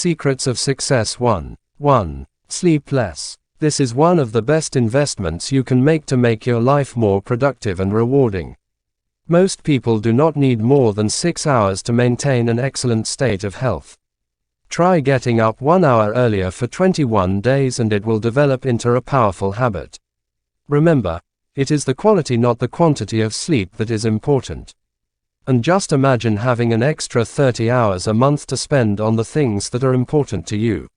Secrets of Success 1. 1. Sleep less. This is one of the best investments you can make to make your life more productive and rewarding. Most people do not need more than 6 hours to maintain an excellent state of health. Try getting up 1 hour earlier for 21 days and it will develop into a powerful habit. Remember, it is the quality not the quantity of sleep that is important. And just imagine having an extra 30 hours a month to spend on the things that are important to you.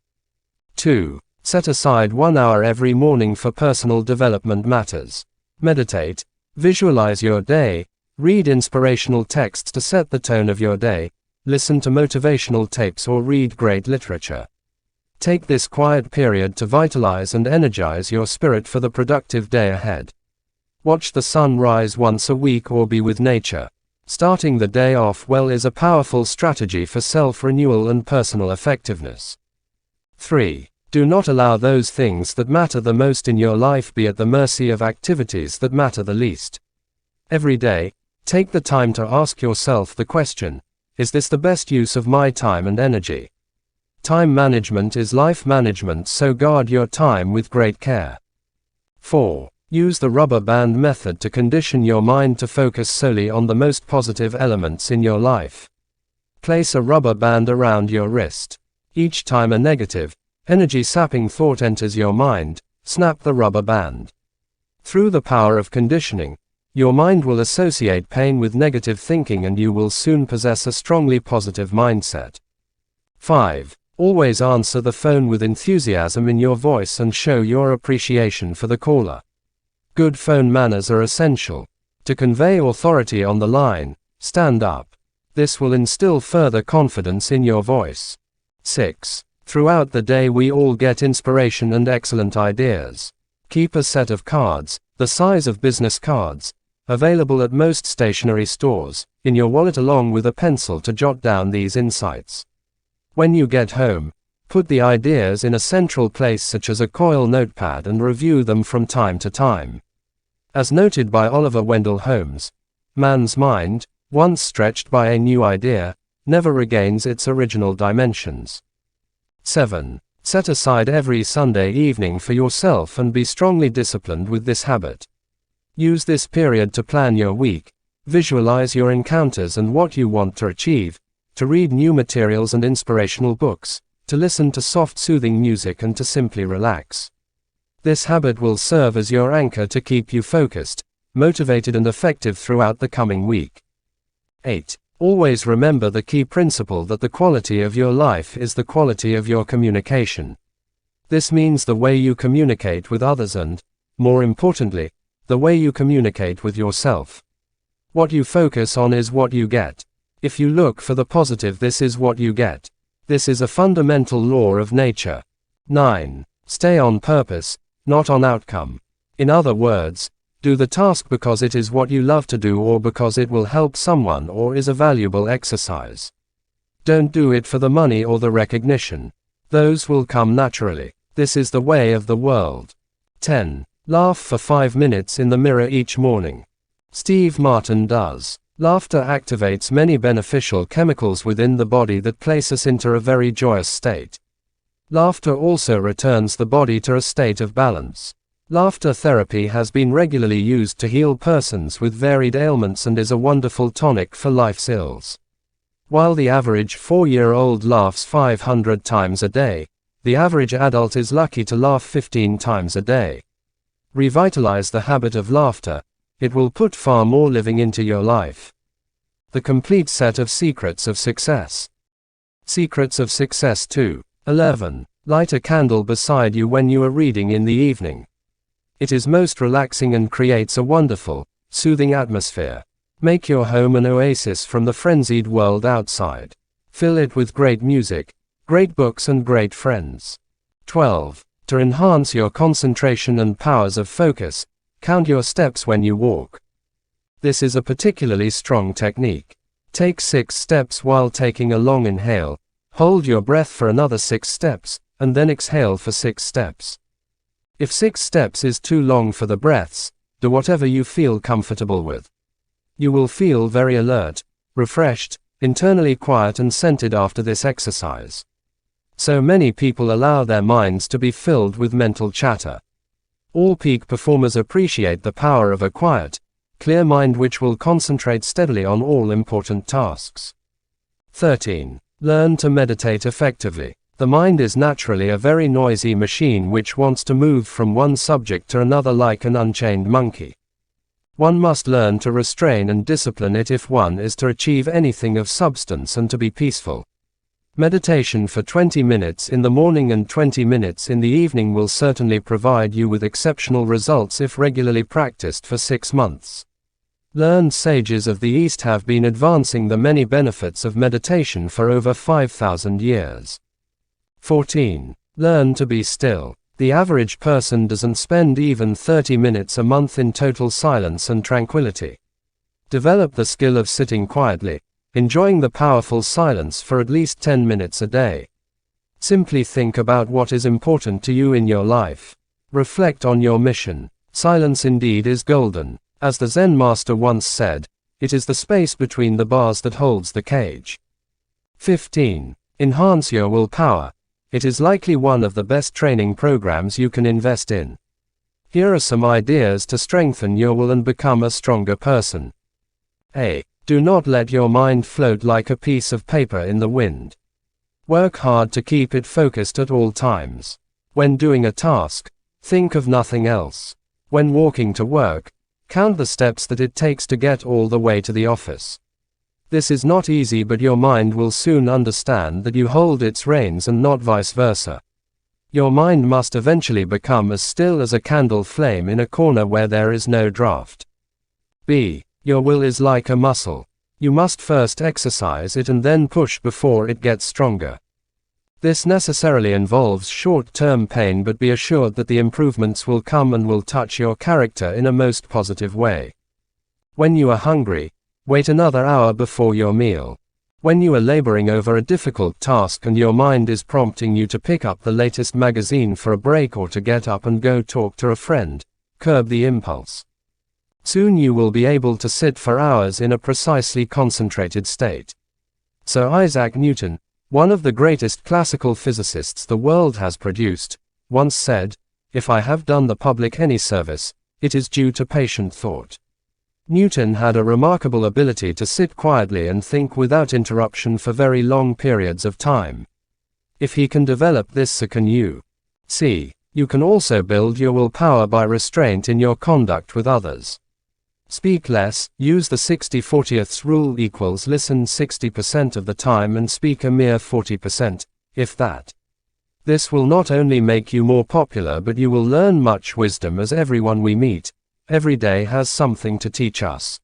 2. Set aside 1 hour every morning for personal development matters. Meditate, visualize your day, read inspirational texts to set the tone of your day, listen to motivational tapes or read great literature. Take this quiet period to vitalize and energize your spirit for the productive day ahead. Watch the sun rise once a week or be with nature. Starting the day off well is a powerful strategy for self-renewal and personal effectiveness. 3. Do not allow those things that matter the most in your life be at the mercy of activities that matter the least. Every day, take the time to ask yourself the question, is this the best use of my time and energy? Time management is life management, so guard your time with great care. 4. Use the rubber band method to condition your mind to focus solely on the most positive elements in your life. Place a rubber band around your wrist. Each time a negative, energy-sapping thought enters your mind, snap the rubber band. Through the power of conditioning, your mind will associate pain with negative thinking and you will soon possess a strongly positive mindset. 5. Always answer the phone with enthusiasm in your voice and show your appreciation for the caller. Good phone manners are essential. To convey authority on the line, stand up. This will instill further confidence in your voice. 6. Throughout the day we all get inspiration and excellent ideas. Keep a set of cards, the size of business cards, available at most stationery stores, in your wallet along with a pencil to jot down these insights. When you get home, put the ideas in a central place such as a coil notepad and review them from time to time. As noted by Oliver Wendell Holmes, man's mind, once stretched by a new idea, never regains its original dimensions. 7. Set aside every Sunday evening for yourself and be strongly disciplined with this habit. Use this period to plan your week, visualize your encounters and what you want to achieve, to read new materials and inspirational books, to listen to soft soothing music and to simply relax. This habit will serve as your anchor to keep you focused, motivated and effective throughout the coming week. 8. Always remember the key principle that the quality of your life is the quality of your communication. This means the way you communicate with others and, more importantly, the way you communicate with yourself. What you focus on is what you get. If you look for the positive, this is what you get. This is a fundamental law of nature. 9. Stay on purpose, not on outcome. In other words, do the task because it is what you love to do or because it will help someone or is a valuable exercise. Don't do it for the money or the recognition. Those will come naturally. This is the way of the world. 10. Laugh for 5 minutes in the mirror each morning. Steve Martin does. Laughter activates many beneficial chemicals within the body that place us into a very joyous state. Laughter also returns the body to a state of balance. Laughter therapy has been regularly used to heal persons with varied ailments and is a wonderful tonic for life's ills. While the average 4-year-old laughs 500 times a day, the average adult is lucky to laugh 15 times a day. Revitalize the habit of laughter. It will put far more living into your life. The complete set of Secrets of Success. Secrets of Success 2. 11. Light a candle beside you when you are reading in the evening. It is most relaxing and creates a wonderful, soothing atmosphere. Make your home an oasis from the frenzied world outside. Fill it with great music, great books and great friends. 12. To enhance your concentration and powers of focus, count your steps when you walk. This is a particularly strong technique. Take 6 steps while taking a long inhale, hold your breath for another 6 steps, and then exhale for 6 steps. If 6 steps is too long for the breaths, do whatever you feel comfortable with. You will feel very alert, refreshed, internally quiet and centered after this exercise. So many people allow their minds to be filled with mental chatter. All peak performers appreciate the power of a quiet, clear mind which will concentrate steadily on all important tasks. 13. Learn to meditate effectively. The mind is naturally a very noisy machine which wants to move from one subject to another like an unchained monkey. One must learn to restrain and discipline it if one is to achieve anything of substance and to be peaceful. Meditation for 20 minutes in the morning and 20 minutes in the evening will certainly provide you with exceptional results if regularly practiced for 6 months. Learned sages of the East have been advancing the many benefits of meditation for over 5,000 years. 14. Learn to be still. The average person doesn't spend even 30 minutes a month in total silence and tranquility. Develop the skill of sitting quietly, enjoying the powerful silence for at least 10 minutes a day. Simply think about what is important to you in your life. Reflect on your mission. Silence indeed is golden. As the Zen master once said, it is the space between the bars that holds the cage. 15. Enhance your willpower. It is likely one of the best training programs you can invest in. Here are some ideas to strengthen your will and become a stronger person. A. Do not let your mind float like a piece of paper in the wind. Work hard to keep it focused at all times. When doing a task, think of nothing else. When walking to work, count the steps that it takes to get all the way to the office. This is not easy, but your mind will soon understand that you hold its reins and not vice versa. Your mind must eventually become as still as a candle flame in a corner where there is no draft. B. Your will is like a muscle. You must first exercise it and then push before it gets stronger. This necessarily involves short-term pain, but be assured that the improvements will come and will touch your character in a most positive way. When you are hungry, wait another hour before your meal. When you are laboring over a difficult task and your mind is prompting you to pick up the latest magazine for a break or to get up and go talk to a friend, curb the impulse. Soon you will be able to sit for hours in a precisely concentrated state. Sir Isaac Newton, one of the greatest classical physicists the world has produced, once said, "If I have done the public any service, it is due to patient thought." Newton had a remarkable ability to sit quietly and think without interruption for very long periods of time. If he can develop this, so can you. C. You can also build your willpower by restraint in your conduct with others. Speak less, use the 60-40ths rule equals listen 60% of the time and speak a mere 40%, if that. This will not only make you more popular, but you will learn much wisdom, as everyone we meet, every day has something to teach us.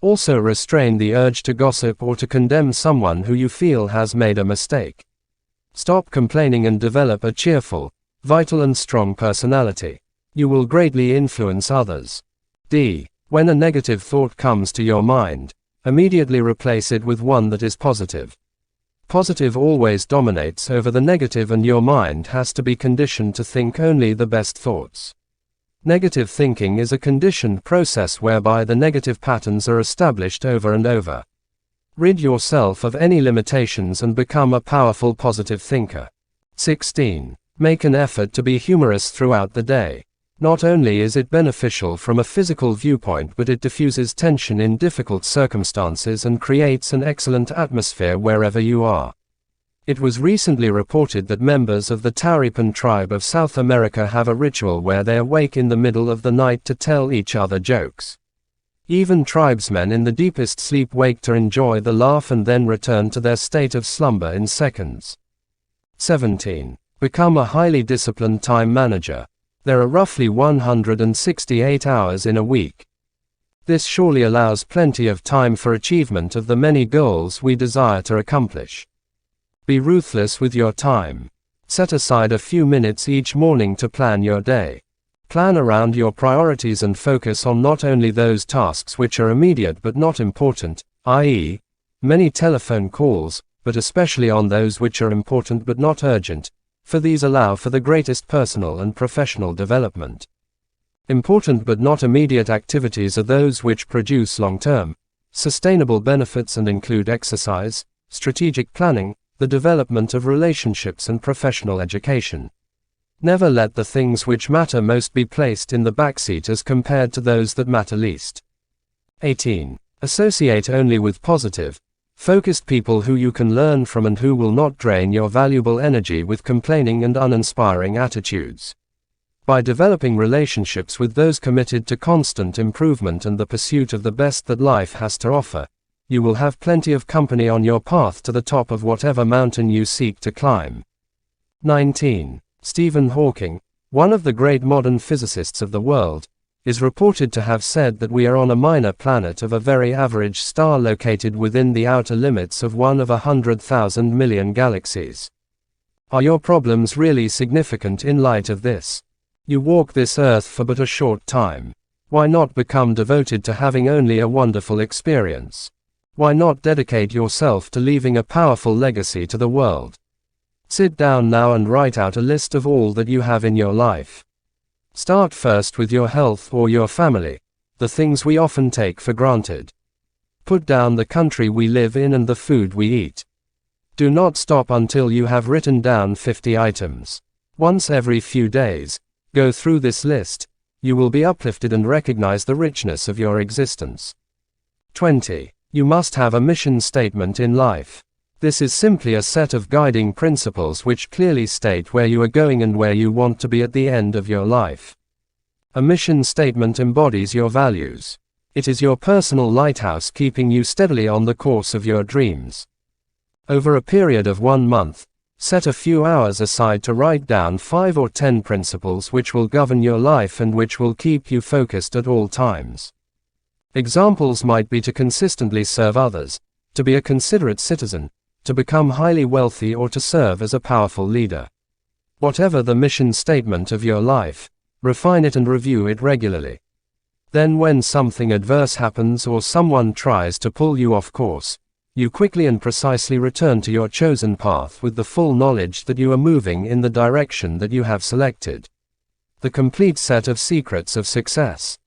Also restrain the urge to gossip or to condemn someone who you feel has made a mistake. Stop complaining and develop a cheerful, vital and strong personality. You will greatly influence others. D. When a negative thought comes to your mind, immediately replace it with one that is positive. Positive always dominates over the negative, and your mind has to be conditioned to think only the best thoughts. Negative thinking is a conditioned process whereby the negative patterns are established over and over. Rid yourself of any limitations and become a powerful positive thinker. 16. Make an effort to be humorous throughout the day. Not only is it beneficial from a physical viewpoint, but it diffuses tension in difficult circumstances and creates an excellent atmosphere wherever you are. It was recently reported that members of the Tauripan tribe of South America have a ritual where they awake in the middle of the night to tell each other jokes. Even tribesmen in the deepest sleep wake to enjoy the laugh and then return to their state of slumber in seconds. 17. Become a highly disciplined time manager. There are roughly 168 hours in a week. This surely allows plenty of time for achievement of the many goals we desire to accomplish. Be ruthless with your time. Set aside a few minutes each morning to plan your day. Plan around your priorities and focus on not only those tasks which are immediate but not important, i.e., many telephone calls, but especially on those which are important but not urgent, for these allow for the greatest personal and professional development. Important but not immediate activities are those which produce long-term, sustainable benefits and include exercise, strategic planning, the development of relationships and professional education. Never let the things which matter most be placed in the backseat as compared to those that matter least. 18. Associate only with positive, focused people who you can learn from and who will not drain your valuable energy with complaining and uninspiring attitudes. By developing relationships with those committed to constant improvement and the pursuit of the best that life has to offer, you will have plenty of company on your path to the top of whatever mountain you seek to climb. 19. Stephen Hawking, one of the great modern physicists of the world, is reported to have said that we are on a minor planet of a very average star located within the outer limits of one of 100,000 million galaxies. Are your problems really significant in light of this? You walk this earth for but a short time. Why not become devoted to having only a wonderful experience? Why not dedicate yourself to leaving a powerful legacy to the world? Sit down now and write out a list of all that you have in your life. Start first with your health or your family, the things we often take for granted. Put down the country we live in and the food we eat. Do not stop until you have written down 50 items. Once every few days, go through this list. You will be uplifted and recognize the richness of your existence. 20. You must have a mission statement in life. This is simply a set of guiding principles which clearly state where you are going and where you want to be at the end of your life. A mission statement embodies your values. It is your personal lighthouse keeping you steadily on the course of your dreams. Over a period of 1 month, set a few hours aside to write down 5 or 10 principles which will govern your life and which will keep you focused at all times. Examples might be to consistently serve others, to be a considerate citizen, to become highly wealthy, or to serve as a powerful leader. Whatever the mission statement of your life, refine it and review it regularly. Then when something adverse happens or someone tries to pull you off course, you quickly and precisely return to your chosen path with the full knowledge that you are moving in the direction that you have selected. The complete set of secrets of success.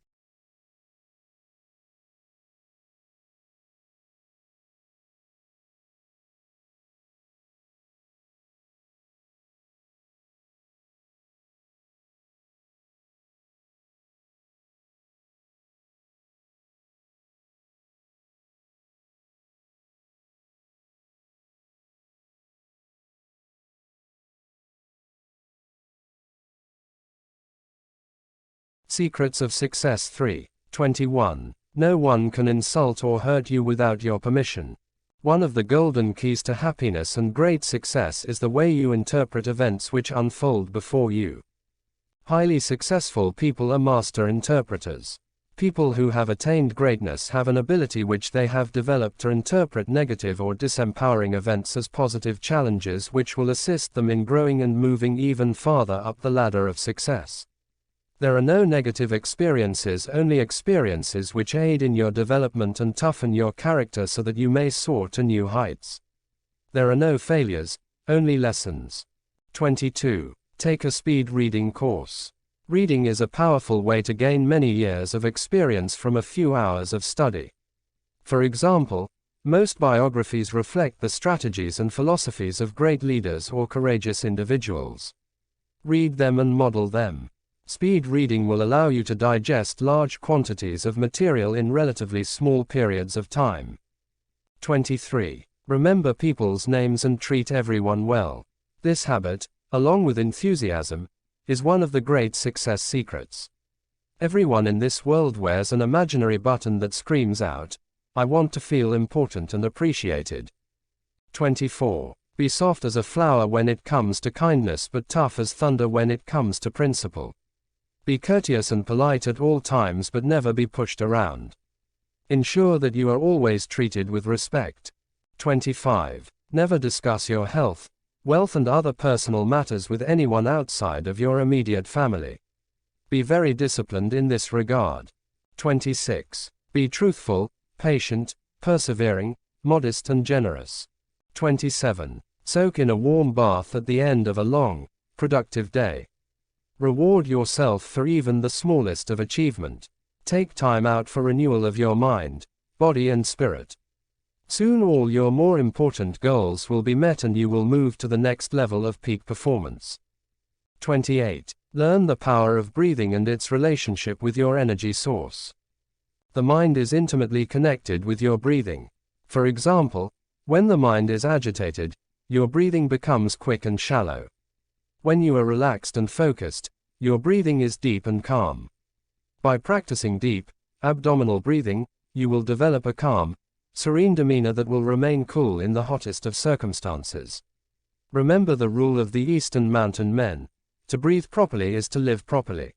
Secrets of Success 3:21. No one can insult or hurt you without your permission. One of the golden keys to happiness and great success is the way you interpret events which unfold before you. Highly successful people are master interpreters. People who have attained greatness have an ability which they have developed to interpret negative or disempowering events as positive challenges which will assist them in growing and moving even farther up the ladder of success. There are no negative experiences, only experiences which aid in your development and toughen your character so that you may soar to new heights. There are no failures, only lessons. 22. Take a speed reading course. Reading is a powerful way to gain many years of experience from a few hours of study. For example, most biographies reflect the strategies and philosophies of great leaders or courageous individuals. Read them and model them. Speed reading will allow you to digest large quantities of material in relatively small periods of time. 23. Remember people's names and treat everyone well. This habit, along with enthusiasm, is one of the great success secrets. Everyone in this world wears an imaginary button that screams out, "I want to feel important and appreciated." 24. Be soft as a flower when it comes to kindness, but tough as thunder when it comes to principle. Be courteous and polite at all times, but never be pushed around. Ensure that you are always treated with respect. 25. Never discuss your health, wealth and other personal matters with anyone outside of your immediate family. Be very disciplined in this regard. 26. Be truthful, patient, persevering, modest and generous. 27. Soak in a warm bath at the end of a long, productive day. Reward yourself for even the smallest of achievement. Take time out for renewal of your mind, body and spirit. Soon all your more important goals will be met and you will move to the next level of peak performance. 28. Learn the power of breathing and its relationship with your energy source. The mind is intimately connected with your breathing. For example, when the mind is agitated, your breathing becomes quick and shallow. When you are relaxed and focused, your breathing is deep and calm. By practicing deep, abdominal breathing, you will develop a calm, serene demeanor that will remain cool in the hottest of circumstances. Remember the rule of the Eastern Mountain Men: to breathe properly is to live properly.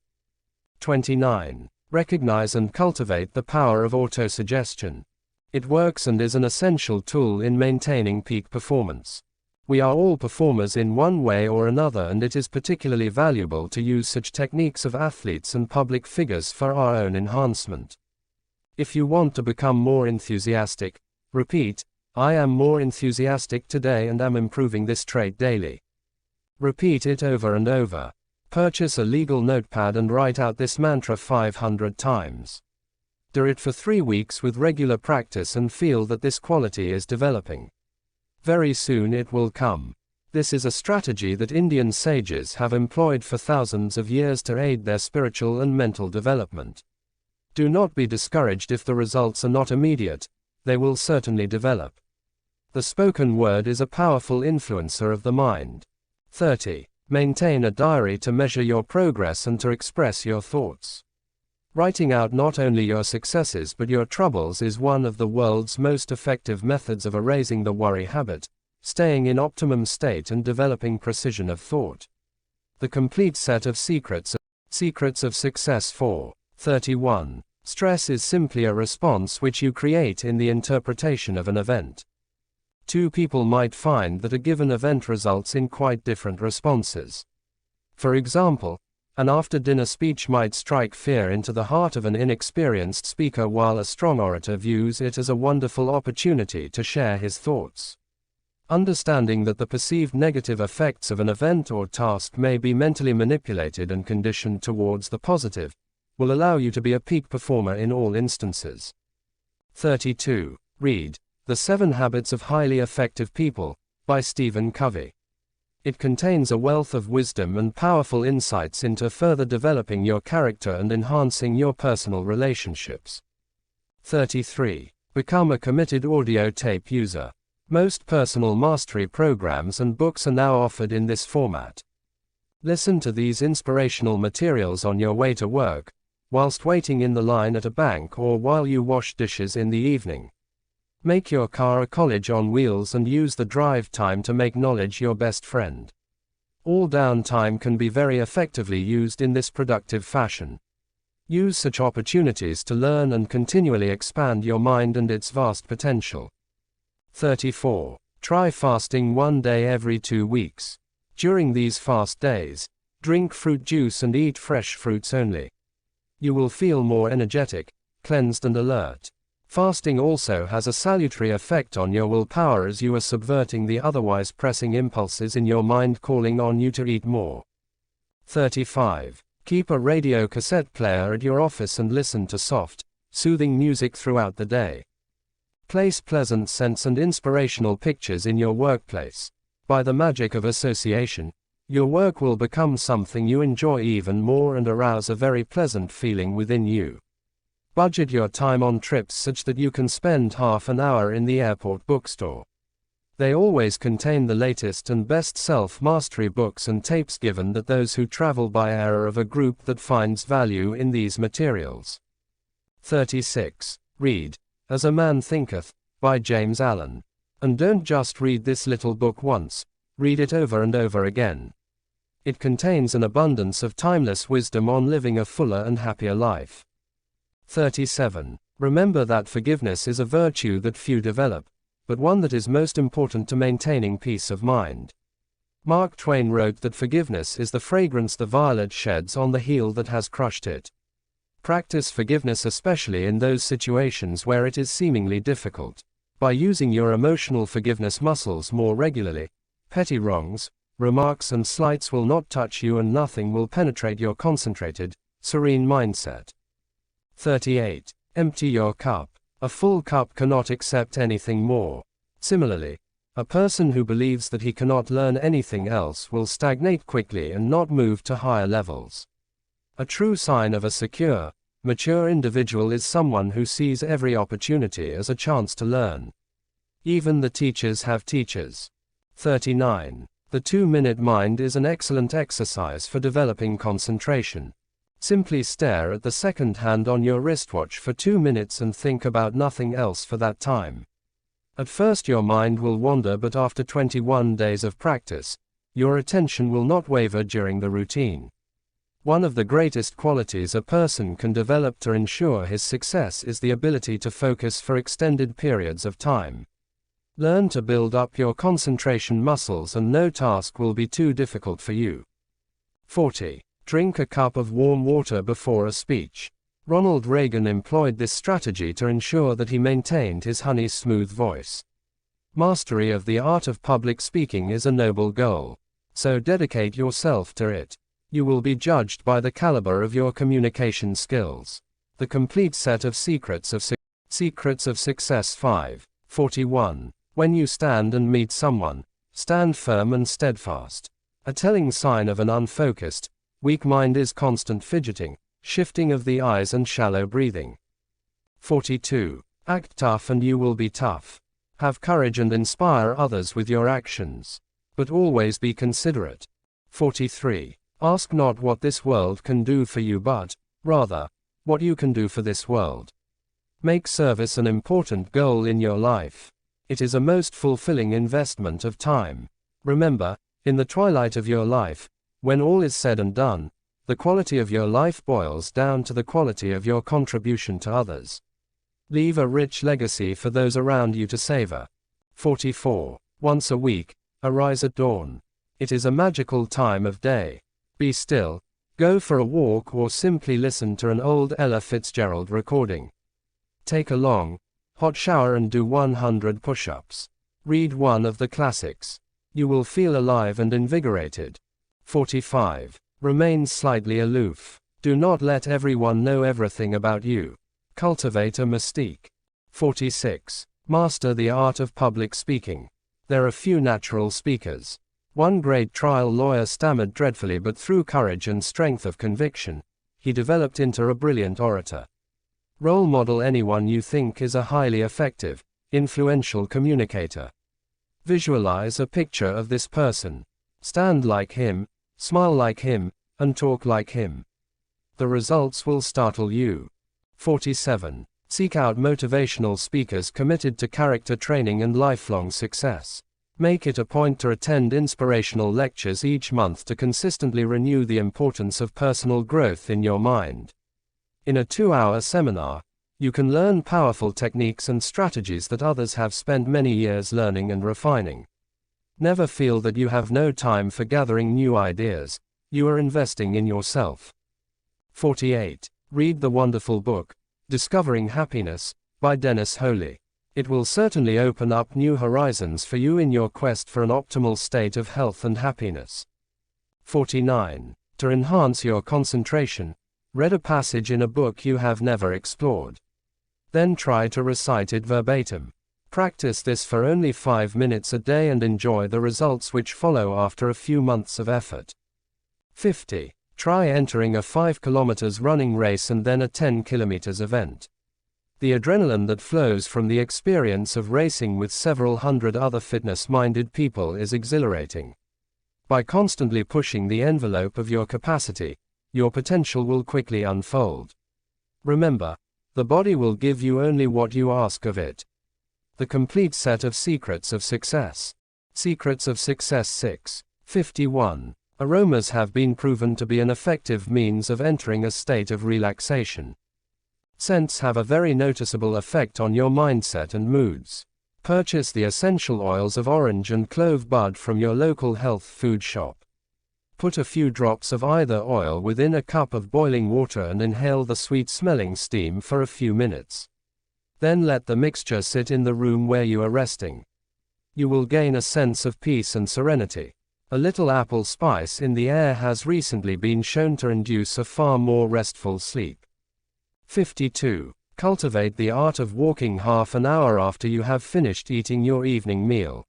29. Recognize and cultivate the power of autosuggestion. It works and is an essential tool in maintaining peak performance. We are all performers in one way or another, and it is particularly valuable to use such techniques of athletes and public figures for our own enhancement. If you want to become more enthusiastic, repeat, "I am more enthusiastic today and am improving this trait daily." Repeat it over and over. Purchase a legal notepad and write out this mantra 500 times. Do it for 3 weeks with regular practice and feel that this quality is developing. Very soon it will come. This is a strategy that Indian sages have employed for thousands of years to aid their spiritual and mental development. Do not be discouraged if the results are not immediate, they will certainly develop. The spoken word is a powerful influencer of the mind. 30. Maintain a diary to measure your progress and to express your thoughts. Writing out not only your successes but your troubles is one of the world's most effective methods of erasing the worry habit, staying in optimum state and developing precision of thought. The complete set of secrets of success. 31. Stress is simply a response which you create in the interpretation of an event. Two people might find that a given event results in quite different responses. For example, an after-dinner speech might strike fear into the heart of an inexperienced speaker, while a strong orator views it as a wonderful opportunity to share his thoughts. Understanding that the perceived negative effects of an event or task may be mentally manipulated and conditioned towards the positive, will allow you to be a peak performer in all instances. 32. Read The 7 Habits of Highly Effective People, by Stephen Covey. It contains a wealth of wisdom and powerful insights into further developing your character and enhancing your personal relationships. 33. Become a committed audio tape user. Most personal mastery programs and books are now offered in this format. Listen to these inspirational materials on your way to work, whilst waiting in the line at a bank, or while you wash dishes in the evening. Make your car a college on wheels and use the drive time to make knowledge your best friend. All downtime can be very effectively used in this productive fashion. Use such opportunities to learn and continually expand your mind and its vast potential. 34. Try fasting 1 day every 2 weeks. During these fast days, drink fruit juice and eat fresh fruits only. You will feel more energetic, cleansed and alert. Fasting also has a salutary effect on your willpower, as you are subverting the otherwise pressing impulses in your mind calling on you to eat more. 35. Keep a radio cassette player at your office and listen to soft, soothing music throughout the day. Place pleasant scents and inspirational pictures in your workplace. By the magic of association, your work will become something you enjoy even more and arouse a very pleasant feeling within you. Budget your time on trips such that you can spend half an hour in the airport bookstore. They always contain the latest and best self-mastery books and tapes, given that those who travel by air are of a group that finds value in these materials. 36. Read As a Man Thinketh, by James Allen. And don't just read this little book once, read it over and over again. It contains an abundance of timeless wisdom on living a fuller and happier life. 37. Remember that forgiveness is a virtue that few develop, but one that is most important to maintaining peace of mind. Mark Twain wrote that forgiveness is the fragrance the violet sheds on the heel that has crushed it. Practice forgiveness, especially in those situations where it is seemingly difficult. By using your emotional forgiveness muscles more regularly, petty wrongs, remarks and slights will not touch you, and nothing will penetrate your concentrated, serene mindset. 38. Empty your cup. A full cup cannot accept anything more. Similarly, a person who believes that he cannot learn anything else will stagnate quickly and not move to higher levels. A true sign of a secure, mature individual is someone who sees every opportunity as a chance to learn. Even the teachers have teachers. 39. The 2-minute mind is an excellent exercise for developing concentration. Simply stare at the second hand on your wristwatch for 2 minutes and think about nothing else for that time. At first your mind will wander, but after 21 days of practice, your attention will not waver during the routine. One of the greatest qualities a person can develop to ensure his success is the ability to focus for extended periods of time. Learn to build up your concentration muscles and no task will be too difficult for you. 40. Drink a cup of warm water before a speech. Ronald Reagan employed this strategy to ensure that he maintained his honey-smooth voice. Mastery of the art of public speaking is a noble goal. So dedicate yourself to it. You will be judged by the caliber of your communication skills. The complete set of secrets of success 5. 41. When you stand and meet someone, stand firm and steadfast. A telling sign of an unfocused, weak mind is constant fidgeting, shifting of the eyes and shallow breathing. 42. Act tough and you will be tough. Have courage and inspire others with your actions. But always be considerate. 43. Ask not what this world can do for you, but, rather, what you can do for this world. Make service an important goal in your life. It is a most fulfilling investment of time. Remember, in the twilight of your life, when all is said and done, the quality of your life boils down to the quality of your contribution to others. Leave a rich legacy for those around you to savor. 44. Once a week, arise at dawn. It is a magical time of day. Be still, go for a walk or simply listen to an old Ella Fitzgerald recording. Take a long, hot shower and do 100 push-ups. Read one of the classics. You will feel alive and invigorated. 45. Remain slightly aloof. Do not let everyone know everything about you. Cultivate a mystique. 46. Master the art of public speaking. There are few natural speakers. One great trial lawyer stammered dreadfully, but through courage and strength of conviction, he developed into a brilliant orator. Role model anyone you think is a highly effective, influential communicator. Visualize a picture of this person. Stand like him, smile like him, and talk like him. The results will startle you. 47. Seek out motivational speakers committed to character training and lifelong success. Make it a point to attend inspirational lectures each month to consistently renew the importance of personal growth in your mind. In a 2-hour seminar, you can learn powerful techniques and strategies that others have spent many years learning and refining. Never feel that you have no time for gathering new ideas. You are investing in yourself. 48. Read the wonderful book, Discovering Happiness, by Dennis Holey. It will certainly open up new horizons for you in your quest for an optimal state of health and happiness. 49. To enhance your concentration, read a passage in a book you have never explored. Then try to recite it verbatim. Practice this for only 5 minutes a day and enjoy the results which follow after a few months of effort. 50. Try entering a 5 km running race and then a 10 km event. The adrenaline that flows from the experience of racing with several hundred other fitness-minded people is exhilarating. By constantly pushing the envelope of your capacity, your potential will quickly unfold. Remember, the body will give you only what you ask of it. The complete set of secrets of success. Secrets of success 6. 51. Aromas have been proven to be an effective means of entering a state of relaxation. Scents have a very noticeable effect on your mindset and moods. Purchase the essential oils of orange and clove bud from your local health food shop. Put a few drops of either oil within a cup of boiling water and inhale the sweet-smelling steam for a few minutes. Then let the mixture sit in the room where you are resting. You will gain a sense of peace and serenity. A little apple spice in the air has recently been shown to induce a far more restful sleep. 52. Cultivate the art of walking half an hour after you have finished eating your evening meal.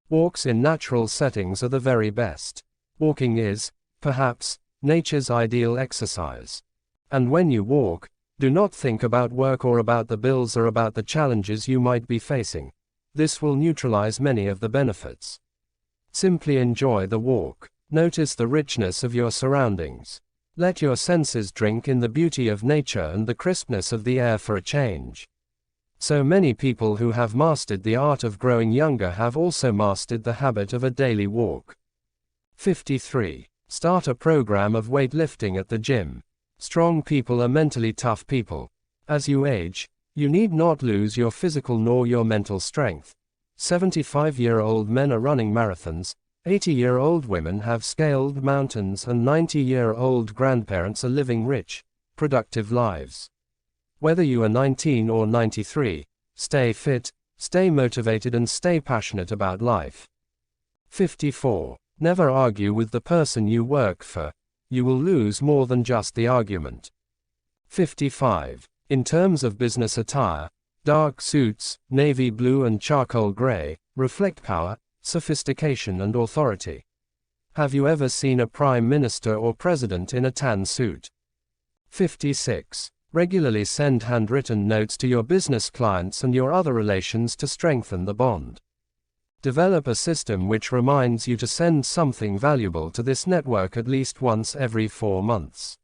Walks in natural settings are the very best. Walking is, perhaps, nature's ideal exercise. And when you walk, do not think about work or about the bills or about the challenges you might be facing. This will neutralize many of the benefits. Simply enjoy the walk. Notice the richness of your surroundings. Let your senses drink in the beauty of nature and the crispness of the air for a change. So many people who have mastered the art of growing younger have also mastered the habit of a daily walk. 53. Start a program of weightlifting at the gym. Strong people are mentally tough people. As you age, you need not lose your physical nor your mental strength. 75-year-old men are running marathons, 80-year-old women have scaled mountains, and 90-year-old grandparents are living rich, productive lives. Whether you are 19 or 93, stay fit, stay motivated and stay passionate about life. 54. Never argue with the person you work for. You will lose more than just the argument. 55. In terms of business attire, dark suits, navy blue and charcoal gray, reflect power, sophistication and authority. Have you ever seen a prime minister or president in a tan suit? 56. Regularly send handwritten notes to your business clients and your other relations to strengthen the bond. Develop a system which reminds you to send something valuable to this network at least once every 4 months.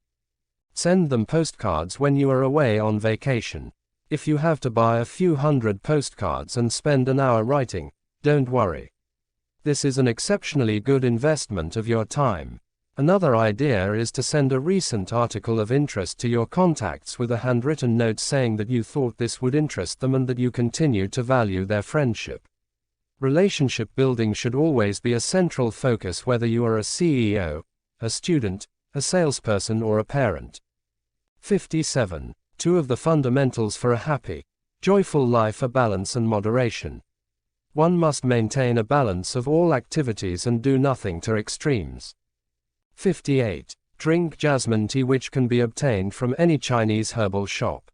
Send them postcards when you are away on vacation. If you have to buy a few hundred postcards and spend an hour writing, don't worry. This is an exceptionally good investment of your time. Another idea is to send a recent article of interest to your contacts with a handwritten note saying that you thought this would interest them and that you continue to value their friendship. Relationship building should always be a central focus whether you are a CEO, a student, a salesperson or a parent. 57. 2 of the fundamentals for a happy, joyful life are balance and moderation. One must maintain a balance of all activities and do nothing to extremes. 58. Drink jasmine tea, which can be obtained from any Chinese herbal shop.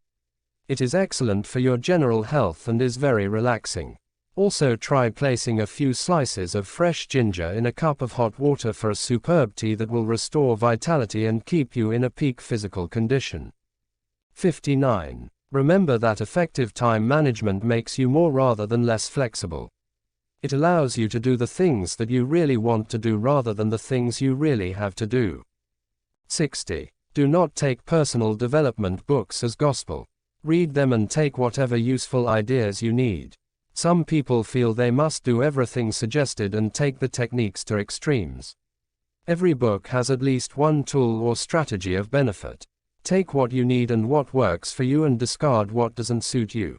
It is excellent for your general health and is very relaxing. Also try placing a few slices of fresh ginger in a cup of hot water for a superb tea that will restore vitality and keep you in a peak physical condition. 59. Remember that effective time management makes you more rather than less flexible. It allows you to do the things that you really want to do rather than the things you really have to do. 60. Do not take personal development books as gospel. Read them and take whatever useful ideas you need. Some people feel they must do everything suggested and take the techniques to extremes. Every book has at least one tool or strategy of benefit. Take what you need and what works for you and discard what doesn't suit you.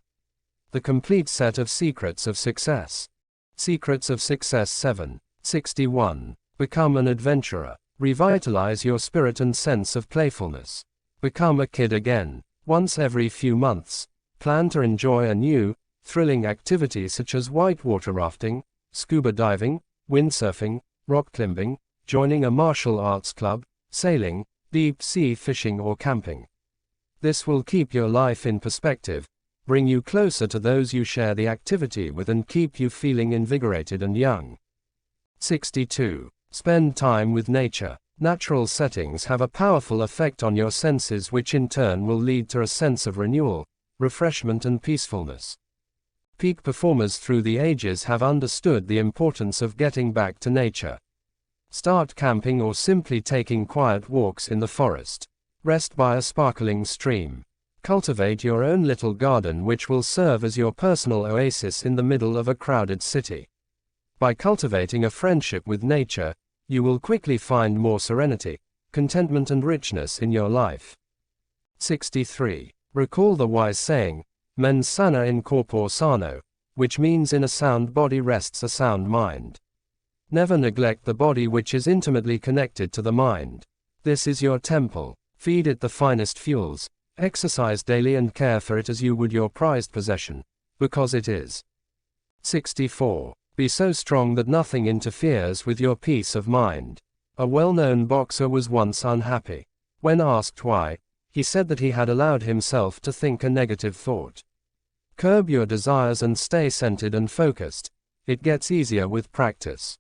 The complete set of secrets of success. Secrets of Success 7. 61. Become an adventurer. Revitalize your spirit and sense of playfulness. Become a kid again. Once every few months, plan to enjoy a new, thrilling activity such as whitewater rafting, scuba diving, windsurfing, rock climbing, joining a martial arts club, sailing, deep sea fishing or camping. This will keep your life in perspective, bring you closer to those you share the activity with and keep you feeling invigorated and young. 62. Spend time with nature. Natural settings have a powerful effect on your senses, which in turn will lead to a sense of renewal, refreshment and peacefulness. Peak performers through the ages have understood the importance of getting back to nature. Start camping or simply taking quiet walks in the forest. Rest by a sparkling stream. Cultivate your own little garden, which will serve as your personal oasis in the middle of a crowded city. By cultivating a friendship with nature, you will quickly find more serenity, contentment and richness in your life. 63. Recall the wise saying, mens sana in corpore sano, which means in a sound body rests a sound mind. Never neglect the body, which is intimately connected to the mind. This is your temple. Feed it the finest fuels. Exercise daily and care for it as you would your prized possession, because it is. 64. Be so strong that nothing interferes with your peace of mind. A well-known boxer was once unhappy. When asked why, He said that he had allowed himself to think a negative thought. Curb your desires and stay centered and focused. It gets easier with practice.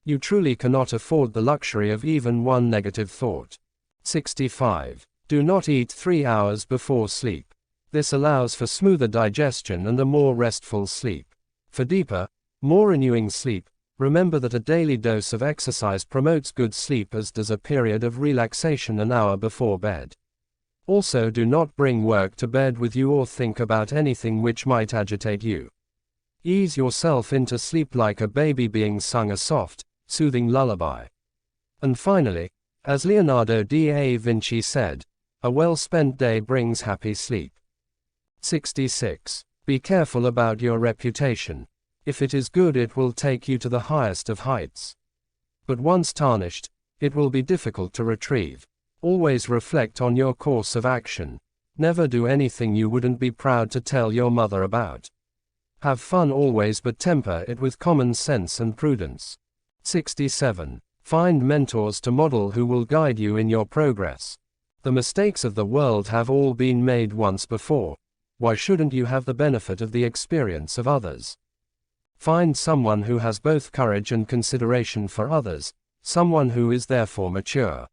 You truly cannot afford the luxury of even one negative thought. 65. Do not eat 3 hours before sleep. This allows for smoother digestion and a more restful sleep. For deeper, more renewing sleep, remember that a daily dose of exercise promotes good sleep, as does a period of relaxation an hour before bed. Also, do not bring work to bed with you or think about anything which might agitate you. Ease yourself into sleep like a baby being sung a soft, soothing lullaby. And finally, as Leonardo da Vinci said, a well-spent day brings happy sleep. 66. Be careful about your reputation. If it is good, it will take you to the highest of heights. But once tarnished, it will be difficult to retrieve. Always reflect on your course of action. Never do anything you wouldn't be proud to tell your mother about. Have fun always, but temper it with common sense and prudence. 67. Find mentors to model who will guide you in your progress. The mistakes of the world have all been made once before. Why shouldn't you have the benefit of the experience of others? Find someone who has both courage and consideration for others, someone who is therefore mature.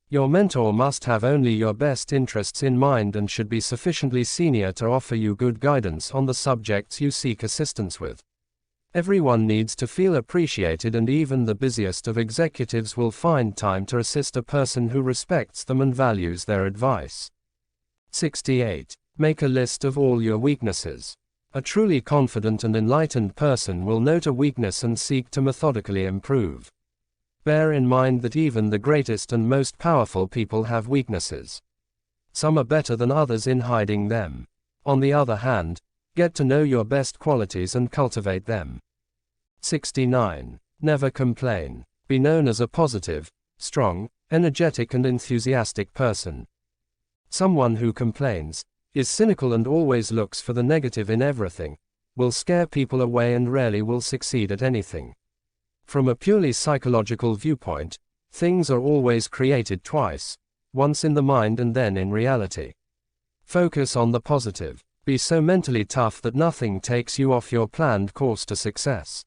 Your mentor must have only your best interests in mind and should be sufficiently senior to offer you good guidance on the subjects you seek assistance with. Everyone needs to feel appreciated, and even the busiest of executives will find time to assist a person who respects them and values their advice. 68. Make a list of all your weaknesses. A truly confident and enlightened person will note a weakness and seek to methodically improve. Bear in mind that even the greatest and most powerful people have weaknesses. Some are better than others in hiding them. On the other hand, get to know your best qualities and cultivate them. 69. Never complain. Be known as a positive, strong, energetic and enthusiastic person. Someone who complains, is cynical and always looks for the negative in everything, will scare people away and rarely will succeed at anything. From a purely psychological viewpoint, things are always created twice, once in the mind and then in reality. Focus on the positive. Be so mentally tough that nothing takes you off your planned course to success.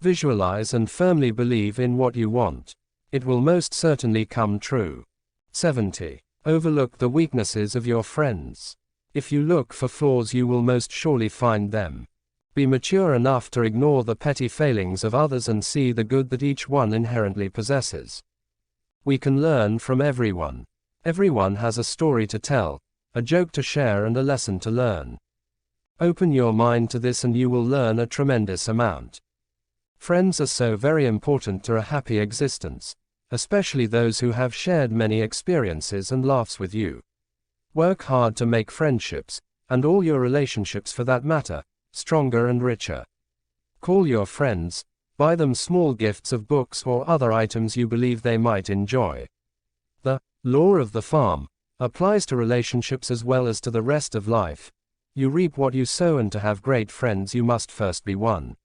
Visualize and firmly believe in what you want. It will most certainly come true. 70. Overlook the weaknesses of your friends. If you look for flaws, you will most surely find them. Be mature enough to ignore the petty failings of others and see the good that each one inherently possesses. We can learn from everyone. Everyone has a story to tell, a joke to share and a lesson to learn. Open your mind to this and you will learn a tremendous amount. Friends are so very important to a happy existence, especially those who have shared many experiences and laughs with you. Work hard to make friendships, and all your relationships for that matter, stronger and richer. Call your friends, buy them small gifts of books or other items you believe they might enjoy. The law of the farm applies to relationships as well as to the rest of life. You reap what you sow, and to have great friends you must first be one.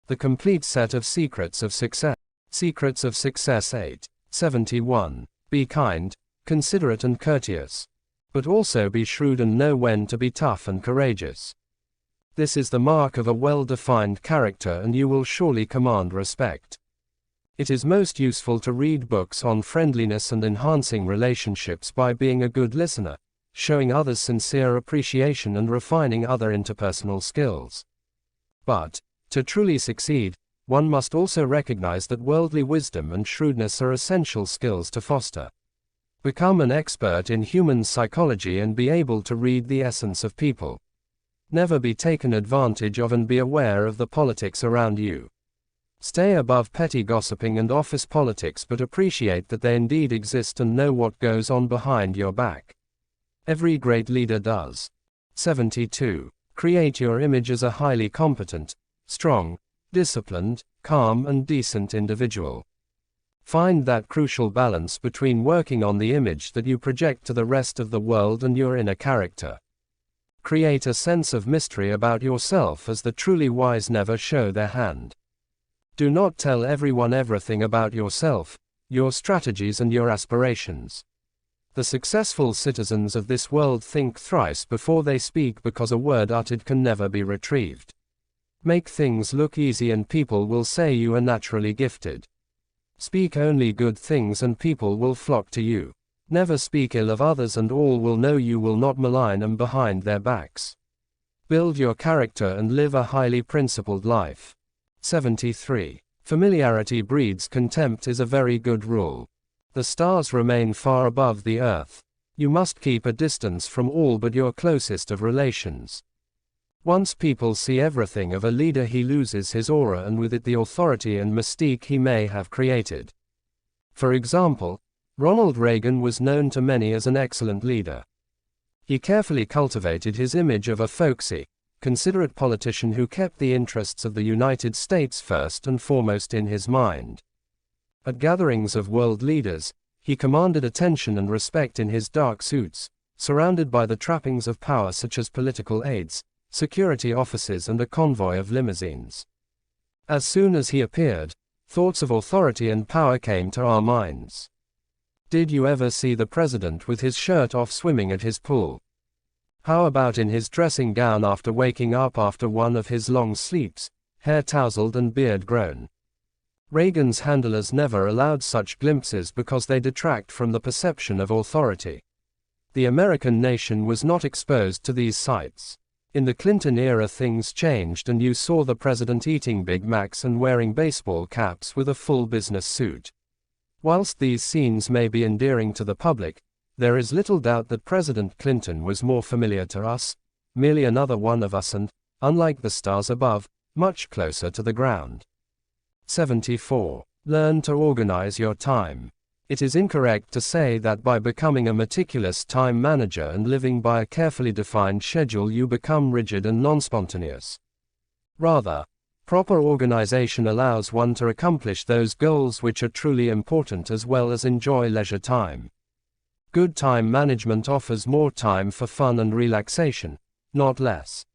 The complete set of Secrets of Success. Secrets of Success 8. 71. Be kind, considerate and courteous. But also be shrewd and know when to be tough and courageous. This is the mark of a well-defined character, and you will surely command respect. It is most useful to read books on friendliness and enhancing relationships by being a good listener, showing others sincere appreciation and refining other interpersonal skills. But, to truly succeed, one must also recognize that worldly wisdom and shrewdness are essential skills to foster. Become an expert in human psychology and be able to read the essence of people. Never be taken advantage of and be aware of the politics around you. Stay above petty gossiping and office politics, but appreciate that they indeed exist and know what goes on behind your back. Every great leader does. 72. Create your image as a highly competent, strong, disciplined, calm and decent individual. Find that crucial balance between working on the image that you project to the rest of the world and your inner character. Create a sense of mystery about yourself, as the truly wise never show their hand. Do not tell everyone everything about yourself, your strategies and your aspirations. The successful citizens of this world think thrice before they speak because a word uttered can never be retrieved. Make things look easy and people will say you are naturally gifted. Speak only good things and people will flock to you. Never speak ill of others and all will know you will not malign them behind their backs. Build your character and live a highly principled life. 73. Familiarity breeds contempt is a very good rule. The stars remain far above the earth. You must keep a distance from all but your closest of relations. Once people see everything of a leader, he loses his aura and with it the authority and mystique he may have created. For example, Ronald Reagan was known to many as an excellent leader. He carefully cultivated his image of a folksy, considerate politician who kept the interests of the United States first and foremost in his mind. At gatherings of world leaders, he commanded attention and respect in his dark suits, surrounded by the trappings of power such as political aides, security officers and a convoy of limousines. As soon as he appeared, thoughts of authority and power came to our minds. Did you ever see the president with his shirt off swimming at his pool? How about in his dressing gown after waking up after one of his long sleeps, hair tousled and beard grown? Reagan's handlers never allowed such glimpses because they detract from the perception of authority. The American nation was not exposed to these sights. In the Clinton era things changed and you saw the president eating Big Macs and wearing baseball caps with a full business suit. Whilst these scenes may be endearing to the public, there is little doubt that President Clinton was more familiar to us, merely another one of us and, unlike the stars above, much closer to the ground. 74. Learn to organize your time. It is incorrect to say that by becoming a meticulous time manager and living by a carefully defined schedule you become rigid and non-spontaneous. Rather, proper organization allows one to accomplish those goals which are truly important as well as enjoy leisure time. Good time management offers more time for fun and relaxation, not less.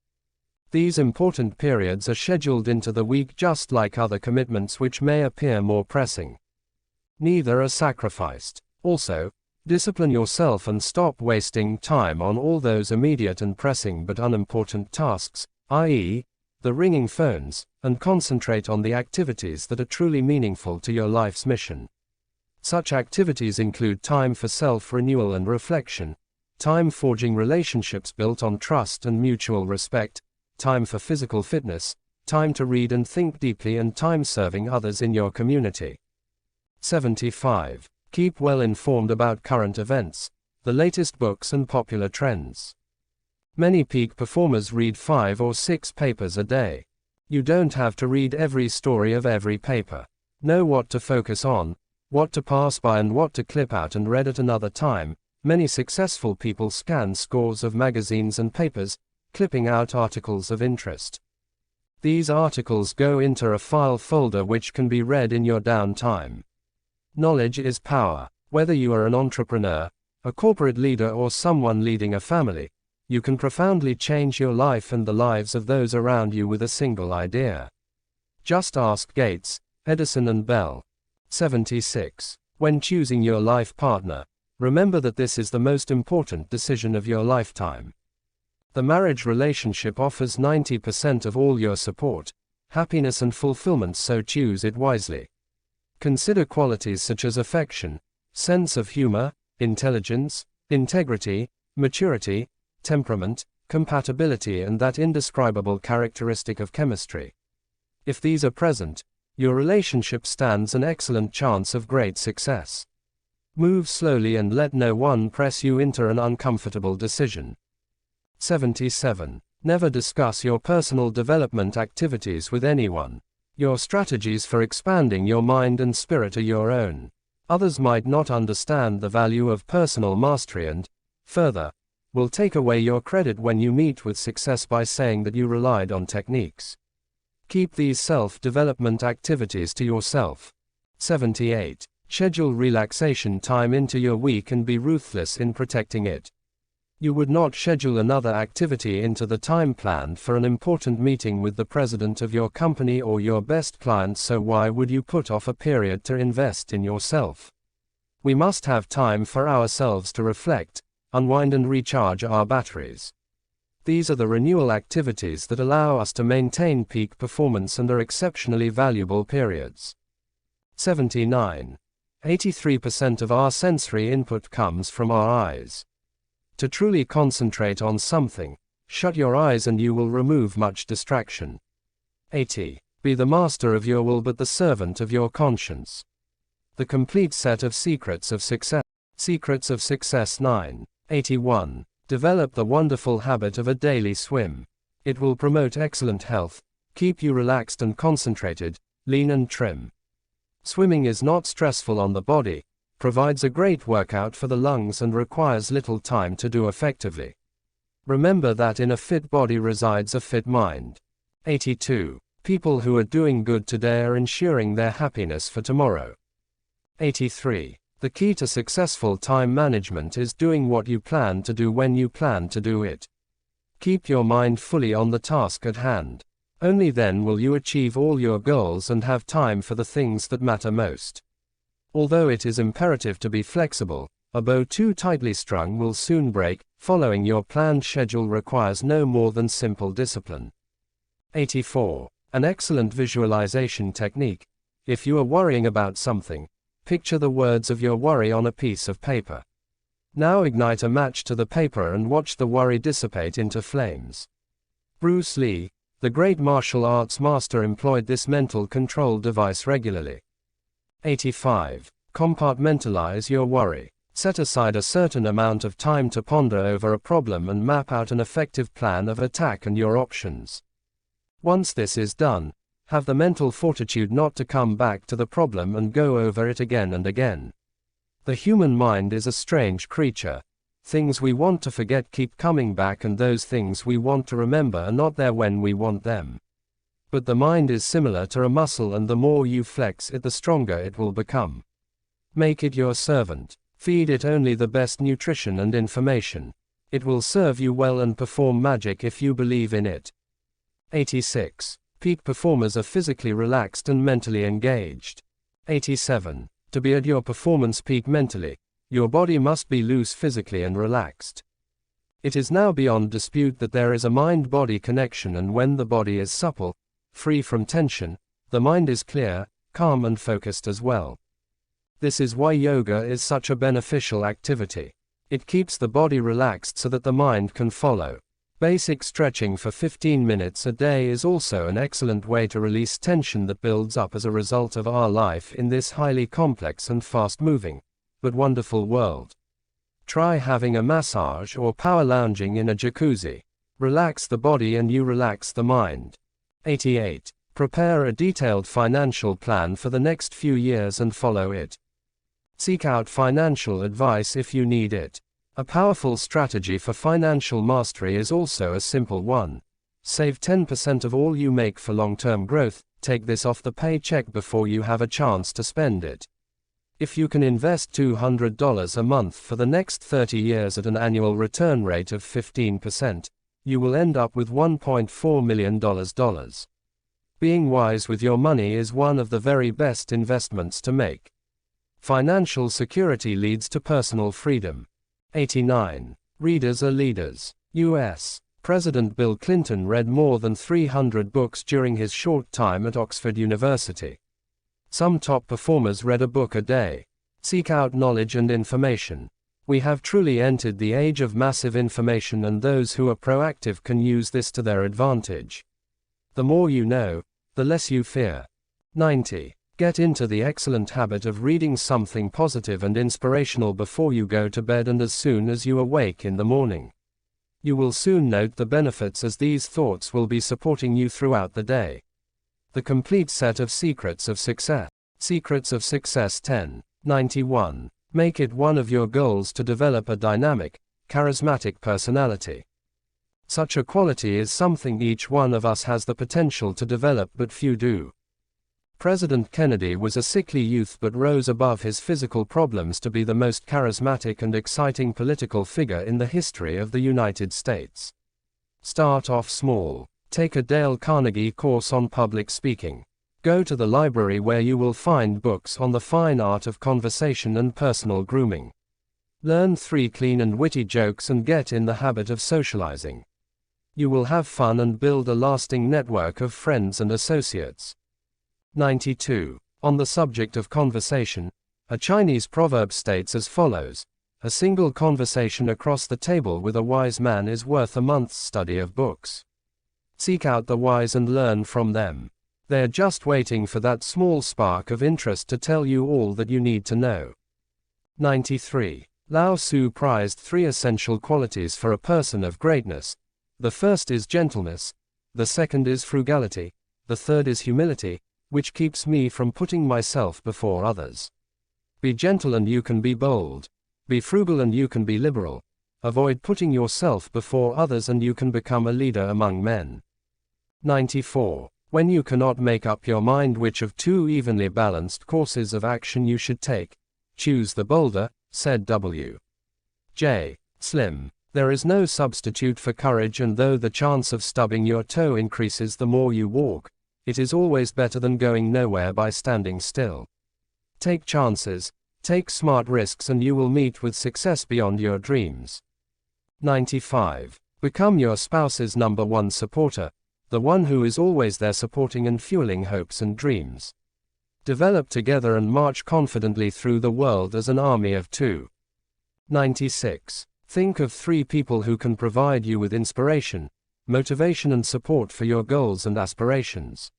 These important periods are scheduled into the week just like other commitments which may appear more pressing. Neither are sacrificed. Also, discipline yourself and stop wasting time on all those immediate and pressing but unimportant tasks, i.e., the ringing phones, and concentrate on the activities that are truly meaningful to your life's mission. Such activities include time for self-renewal and reflection, time forging relationships built on trust and mutual respect, time for physical fitness, time to read and think deeply and time serving others in your community. 75. Keep well informed about current events, the latest books and popular trends. Many peak performers read 5 or 6 papers a day. You don't have to read every story of every paper. Know what to focus on, what to pass by and what to clip out and read at another time. Many successful people scan scores of magazines and papers, clipping out articles of interest. These articles go into a file folder which can be read in your downtime. Knowledge is power. Whether you are an entrepreneur, a corporate leader or someone leading a family, you can profoundly change your life and the lives of those around you with a single idea. Just ask Gates, Edison and Bell. 76. When choosing your life partner, remember that this is the most important decision of your lifetime. The marriage relationship offers 90% of all your support, happiness and fulfillment, so choose it wisely. Consider qualities such as affection, sense of humor, intelligence, integrity, maturity, temperament, compatibility and that indescribable characteristic of chemistry. If these are present, your relationship stands an excellent chance of great success. Move slowly and let no one press you into an uncomfortable decision. 77. Never discuss your personal development activities with anyone. Your strategies for expanding your mind and spirit are your own. Others might not understand the value of personal mastery and, further, will take away your credit when you meet with success by saying that you relied on techniques. Keep these self-development activities to yourself. 78. Schedule relaxation time into your week and be ruthless in protecting it. You would not schedule another activity into the time planned for an important meeting with the president of your company or your best client, so why would you put off a period to invest in yourself? We must have time for ourselves to reflect, unwind and recharge our batteries. These are the renewal activities that allow us to maintain peak performance and are exceptionally valuable periods. 79. 83% of our sensory input comes from our eyes. To truly concentrate on something, shut your eyes and you will remove much distraction. 80. Be the master of your will but the servant of your conscience. The complete set of secrets of success. Secrets of success 9. 81. Develop the wonderful habit of a daily swim. It will promote excellent health, keep you relaxed and concentrated, lean and trim. Swimming is not stressful on the body, provides a great workout for the lungs and requires little time to do effectively. Remember that in a fit body resides a fit mind. 82. People who are doing good today are ensuring their happiness for tomorrow. 83. The key to successful time management is doing what you plan to do when you plan to do it. Keep your mind fully on the task at hand. Only then will you achieve all your goals and have time for the things that matter most. Although it is imperative to be flexible, a bow too tightly strung will soon break. Following your planned schedule requires no more than simple discipline. 84. An excellent visualization technique. If you are worrying about something, picture the words of your worry on a piece of paper. Now ignite a match to the paper and watch the worry dissipate into flames. Bruce Lee, the great martial arts master, employed this mental control device regularly. 85. Compartmentalize your worry. Set aside a certain amount of time to ponder over a problem and map out an effective plan of attack and your options. Once this is done, have the mental fortitude not to come back to the problem and go over it again and again. The human mind is a strange creature. Things we want to forget keep coming back, and those things we want to remember are not there when we want them. But the mind is similar to a muscle, and the more you flex it, the stronger it will become. Make it your servant. Feed it only the best nutrition and information. It will serve you well and perform magic if you believe in it. 86. Peak performers are physically relaxed and mentally engaged. 87. To be at your performance peak mentally, your body must be loose physically and relaxed. It is now beyond dispute that there is a mind-body connection, and when the body is supple, free from tension, the mind is clear, calm and focused as well. This is why yoga is such a beneficial activity. It keeps the body relaxed so that the mind can follow. Basic stretching for 15 minutes a day is also an excellent way to release tension that builds up as a result of our life in this highly complex and fast-moving, but wonderful world. Try having a massage or power lounging in a jacuzzi. Relax the body and you relax the mind. 88. Prepare a detailed financial plan for the next few years and follow it. Seek out financial advice if you need it. A powerful strategy for financial mastery is also a simple one. Save 10% of all you make for long-term growth. Take this off the paycheck before you have a chance to spend it. If you can invest $200 a month for the next 30 years at an annual return rate of 15%, you will end up with $1.4 million. Being wise with your money is one of the very best investments to make. Financial security leads to personal freedom. 89. Readers are leaders. U.S. President Bill Clinton read more than 300 books during his short time at Oxford University. Some top performers read a book a day. Seek out knowledge and information. We have truly entered the age of massive information, and those who are proactive can use this to their advantage. The more you know, the less you fear. 90. Get into the excellent habit of reading something positive and inspirational before you go to bed and as soon as you awake in the morning. You will soon note the benefits, as these thoughts will be supporting you throughout the day. The complete set of secrets of success. Secrets of success 10. 91. Make it one of your goals to develop a dynamic, charismatic personality. Such a quality is something each one of us has the potential to develop, but few do. President Kennedy was a sickly youth but rose above his physical problems to be the most charismatic and exciting political figure in the history of the United States. Start off small. Take a Dale Carnegie course on public speaking. Go to the library where you will find books on the fine art of conversation and personal grooming. Learn 3 clean and witty jokes and get in the habit of socializing. You will have fun and build a lasting network of friends and associates. 92. On the subject of conversation, a Chinese proverb states as follows: a single conversation across the table with a wise man is worth a month's study of books. Seek out the wise and learn from them. They are just waiting for that small spark of interest to tell you all that you need to know. 93. Lao Tzu prized 3 essential qualities for a person of greatness. The first is gentleness, the second is frugality, the third is humility, which keeps me from putting myself before others. Be gentle and you can be bold. Be frugal and you can be liberal. Avoid putting yourself before others and you can become a leader among men. 94. When you cannot make up your mind which of 2 evenly balanced courses of action you should take, choose the bolder, said W. J. Slim. There is no substitute for courage, and though the chance of stubbing your toe increases the more you walk, it is always better than going nowhere by standing still. Take chances, take smart risks and you will meet with success beyond your dreams. 95. Become your spouse's number 1 supporter, the one who is always there supporting and fueling hopes and dreams. Develop together and march confidently through the world as an army of 2. 96. Think of 3 people who can provide you with inspiration, motivation and support for your goals and aspirations.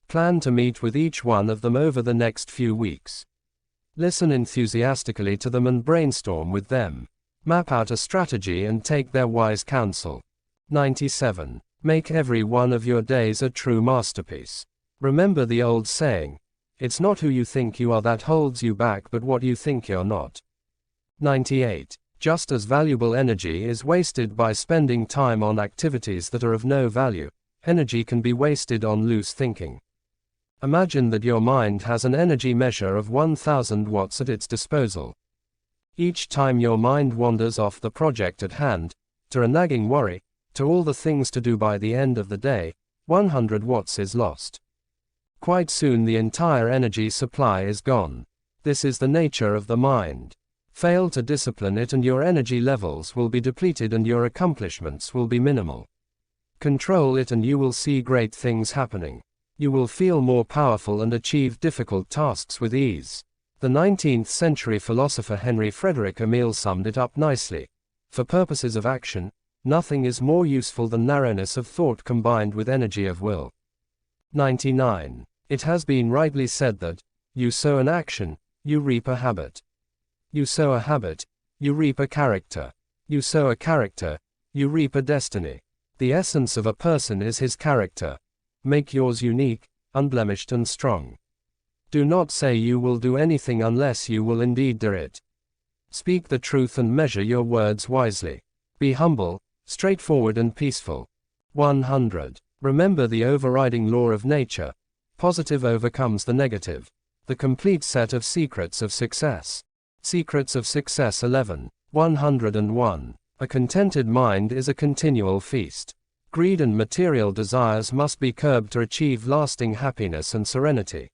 Plan to meet with each one of them over the next few weeks. Listen enthusiastically to them and brainstorm with them. Map out a strategy and take their wise counsel. 97. Make every one of your days a true masterpiece. Remember the old saying, it's not who you think you are that holds you back but what you think you're not. 98. Just as valuable energy is wasted by spending time on activities that are of no value, energy can be wasted on loose thinking. Imagine that your mind has an energy measure of 1000 watts at its disposal. Each time your mind wanders off the project at hand, to a nagging worry, to all the things to do by the end of the day, 100 watts is lost. Quite soon the entire energy supply is gone. This is the nature of the mind. Fail to discipline it and your energy levels will be depleted and your accomplishments will be minimal. Control it and you will see great things happening. You will feel more powerful and achieve difficult tasks with ease. The 19th century philosopher Henry Frederick Emile summed it up nicely. For purposes of action, nothing is more useful than narrowness of thought combined with energy of will. 99. It has been rightly said that, you sow an action, you reap a habit. You sow a habit, you reap a character. You sow a character, you reap a destiny. The essence of a person is his character. Make yours unique, unblemished and strong. Do not say you will do anything unless you will indeed do it. Speak the truth and measure your words wisely. Be humble, straightforward and peaceful. 100. Remember the overriding law of nature. Positive overcomes the negative. The complete set of secrets of success. Secrets of Success 11. 101. A contented mind is a continual feast. Greed and material desires must be curbed to achieve lasting happiness and serenity.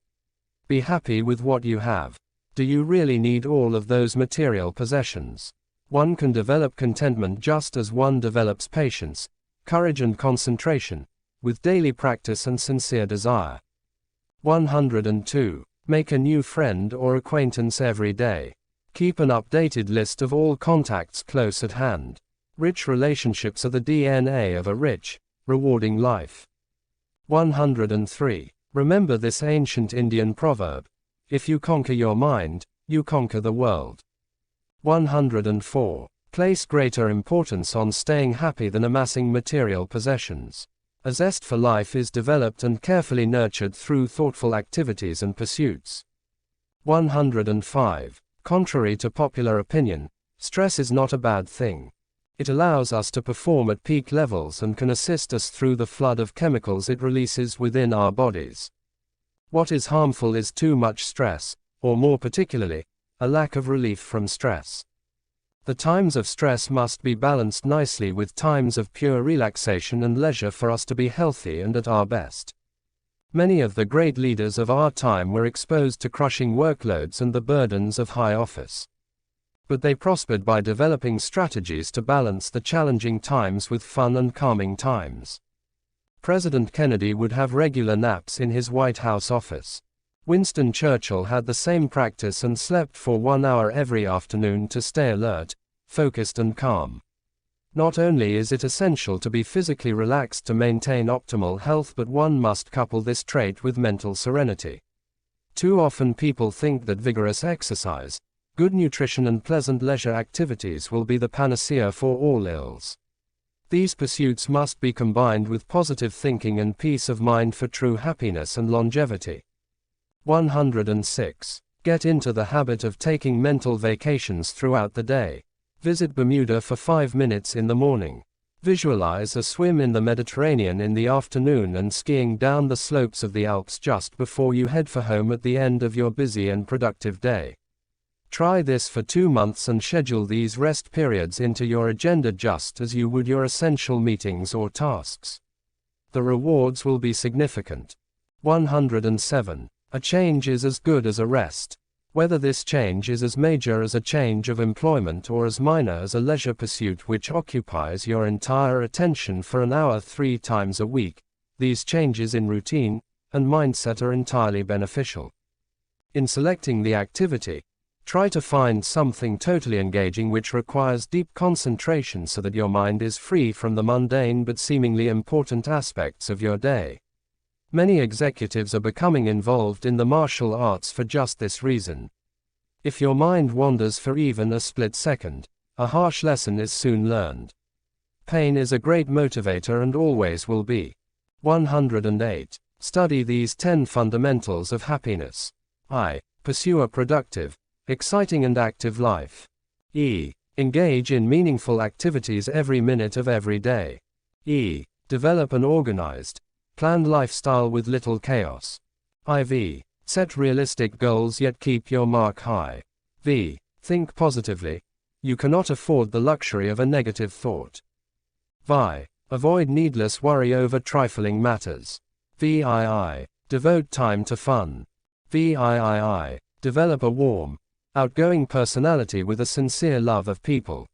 Be happy with what you have. Do you really need all of those material possessions? One can develop contentment just as one develops patience, courage and concentration, with daily practice and sincere desire. 102. Make a new friend or acquaintance every day. Keep an updated list of all contacts close at hand. Rich relationships are the DNA of a rich, rewarding life. 103. Remember this ancient Indian proverb: if you conquer your mind, you conquer the world. 104. Place greater importance on staying happy than amassing material possessions. A zest for life is developed and carefully nurtured through thoughtful activities and pursuits. 105. Contrary to popular opinion, stress is not a bad thing. It allows us to perform at peak levels and can assist us through the flood of chemicals it releases within our bodies. What is harmful is too much stress, or more particularly, a lack of relief from stress. The times of stress must be balanced nicely with times of pure relaxation and leisure for us to be healthy and at our best. Many of the great leaders of our time were exposed to crushing workloads and the burdens of high office. But they prospered by developing strategies to balance the challenging times with fun and calming times. President Kennedy would have regular naps in his White House office. Winston Churchill had the same practice and slept for 1 hour every afternoon to stay alert, focused and calm. Not only is it essential to be physically relaxed to maintain optimal health, but one must couple this trait with mental serenity. Too often people think that vigorous exercise, good nutrition and pleasant leisure activities will be the panacea for all ills. These pursuits must be combined with positive thinking and peace of mind for true happiness and longevity. 106. Get into the habit of taking mental vacations throughout the day. Visit Bermuda for 5 minutes in the morning. Visualize a swim in the Mediterranean in the afternoon and skiing down the slopes of the Alps just before you head for home at the end of your busy and productive day. Try this for 2 months and schedule these rest periods into your agenda just as you would your essential meetings or tasks. The rewards will be significant. 107. A change is as good as a rest. Whether this change is as major as a change of employment or as minor as a leisure pursuit which occupies your entire attention for an hour 3 times a week, these changes in routine and mindset are entirely beneficial. In selecting the activity, try to find something totally engaging which requires deep concentration so that your mind is free from the mundane but seemingly important aspects of your day. Many executives are becoming involved in the martial arts for just this reason. If your mind wanders for even a split second, a harsh lesson is soon learned. Pain is a great motivator and always will be. 108. Study these 10 fundamentals of happiness. I. Pursue a productive, exciting and active life. E. Engage in meaningful activities every minute of every day. E. Develop an organized, planned lifestyle with little chaos. IV. Set realistic goals yet keep your mark high. V. Think positively. You cannot afford the luxury of a negative thought. Vi. Avoid needless worry over trifling matters. VII. Devote time to fun. VIII. Develop a warm, outgoing personality with a sincere love of people.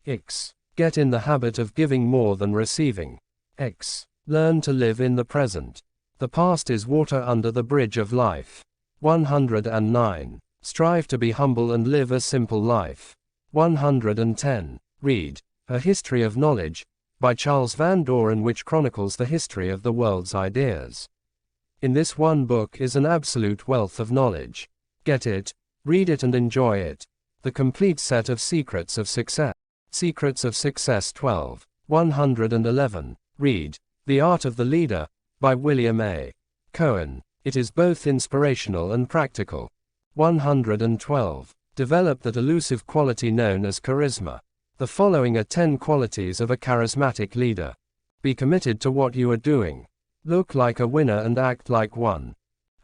X. Get in the habit of giving more than receiving. X. Learn to live in the present. The past is water under the bridge of life. 109. Strive to be humble and live a simple life. 110. Read A History of Knowledge, by Charles Van Doren, which chronicles the history of the world's ideas. In this one book is an absolute wealth of knowledge. Get it, read it and enjoy it. The complete set of Secrets of Success. Secrets of Success 12. 111. Read The Art of the Leader, by William A. Cohen. It is both inspirational and practical. 112. Develop that elusive quality known as charisma. The following are 10 qualities of a charismatic leader. Be committed to what you are doing. Look like a winner and act like one.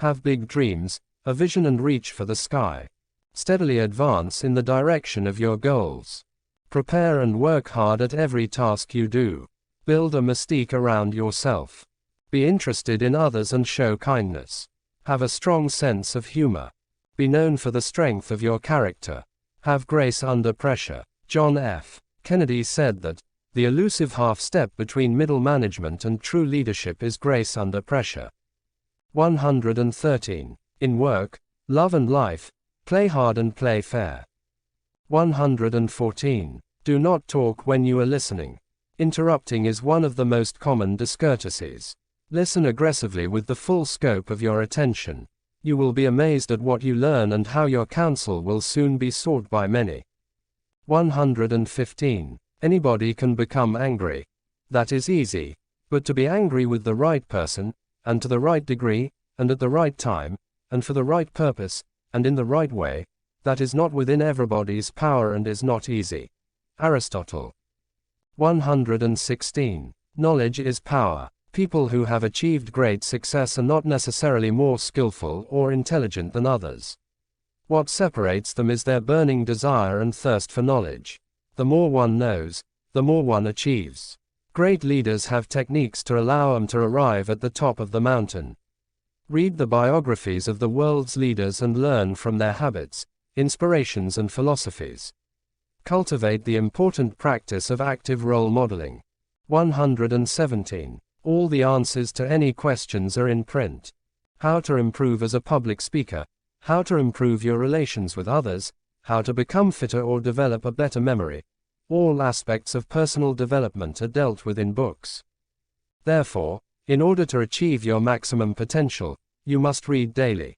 Have big dreams, a vision and reach for the sky. Steadily advance in the direction of your goals. Prepare and work hard at every task you do. Build a mystique around yourself. Be interested in others and show kindness. Have a strong sense of humor. Be known for the strength of your character. Have grace under pressure. John F. Kennedy said that, the elusive half-step between middle management and true leadership is grace under pressure. 113. In work, love and life, play hard and play fair. 114. Do not talk when you are listening. Interrupting is one of the most common discourtesies. Listen aggressively with the full scope of your attention. You will be amazed at what you learn and how your counsel will soon be sought by many. 115. Anybody can become angry. That is easy. But to be angry with the right person, and to the right degree, and at the right time, and for the right purpose, and in the right way, that is not within everybody's power and is not easy. Aristotle. 116. Knowledge is power. People who have achieved great success are not necessarily more skillful or intelligent than others. What separates them is their burning desire and thirst for knowledge. The more one knows, the more one achieves. Great leaders have techniques to allow them to arrive at the top of the mountain. Read the biographies of the world's leaders and learn from their habits, inspirations and philosophies. Cultivate the important practice of active role modeling. 117. All the answers to any questions are in print. How to improve as a public speaker, how to improve your relations with others, how to become fitter or develop a better memory. All aspects of personal development are dealt with in books. Therefore, in order to achieve your maximum potential, you must read daily.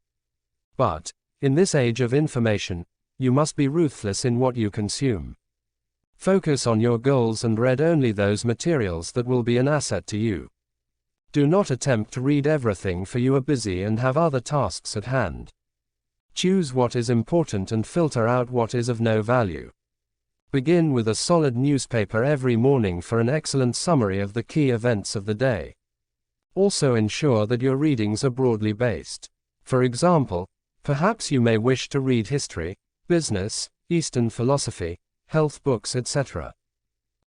But, in this age of information, you must be ruthless in what you consume. Focus on your goals and read only those materials that will be an asset to you. Do not attempt to read everything, for you are busy and have other tasks at hand. Choose what is important and filter out what is of no value. Begin with a solid newspaper every morning for an excellent summary of the key events of the day. Also ensure that your readings are broadly based. For example, perhaps you may wish to read history, business, Eastern philosophy, health books, etc.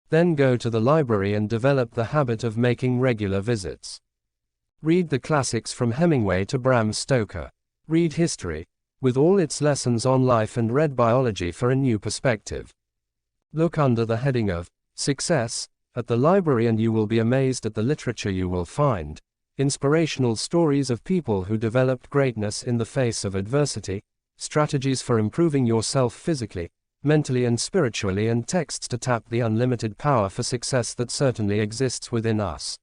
Then go to the library and develop the habit of making regular visits. Read the classics from Hemingway to Bram Stoker. Read history, with all its lessons on life, and read biology for a new perspective. Look under the heading of Success at the library and you will be amazed at the literature you will find. Inspirational stories of people who developed greatness in the face of adversity, strategies for improving yourself physically, mentally and spiritually, and texts to tap the unlimited power for success that certainly exists within us.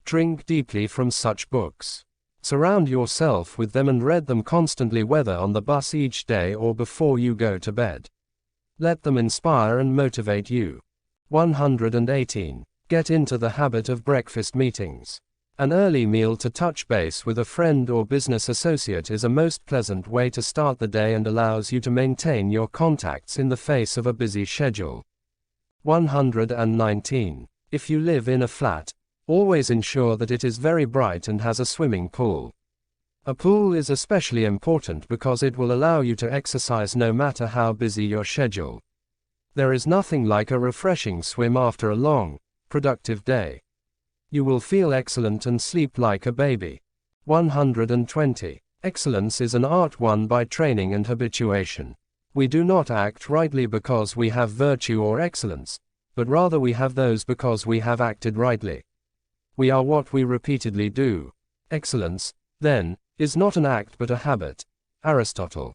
Drink deeply from such books. Surround yourself with them and read them constantly, whether on the bus each day or before you go to bed. Let them inspire and motivate you. 118. Get into the habit of breakfast meetings. An early meal to touch base with a friend or business associate is a most pleasant way to start the day and allows you to maintain your contacts in the face of a busy schedule. 119. If you live in a flat, always ensure that it is very bright and has a swimming pool. A pool is especially important because it will allow you to exercise no matter how busy your schedule. There is nothing like a refreshing swim after a long, productive day. You will feel excellent and sleep like a baby. 120. Excellence is an art won by training and habituation. We do not act rightly because we have virtue or excellence, but rather we have those because we have acted rightly. We are what we repeatedly do. Excellence, then, is not an act but a habit. Aristotle.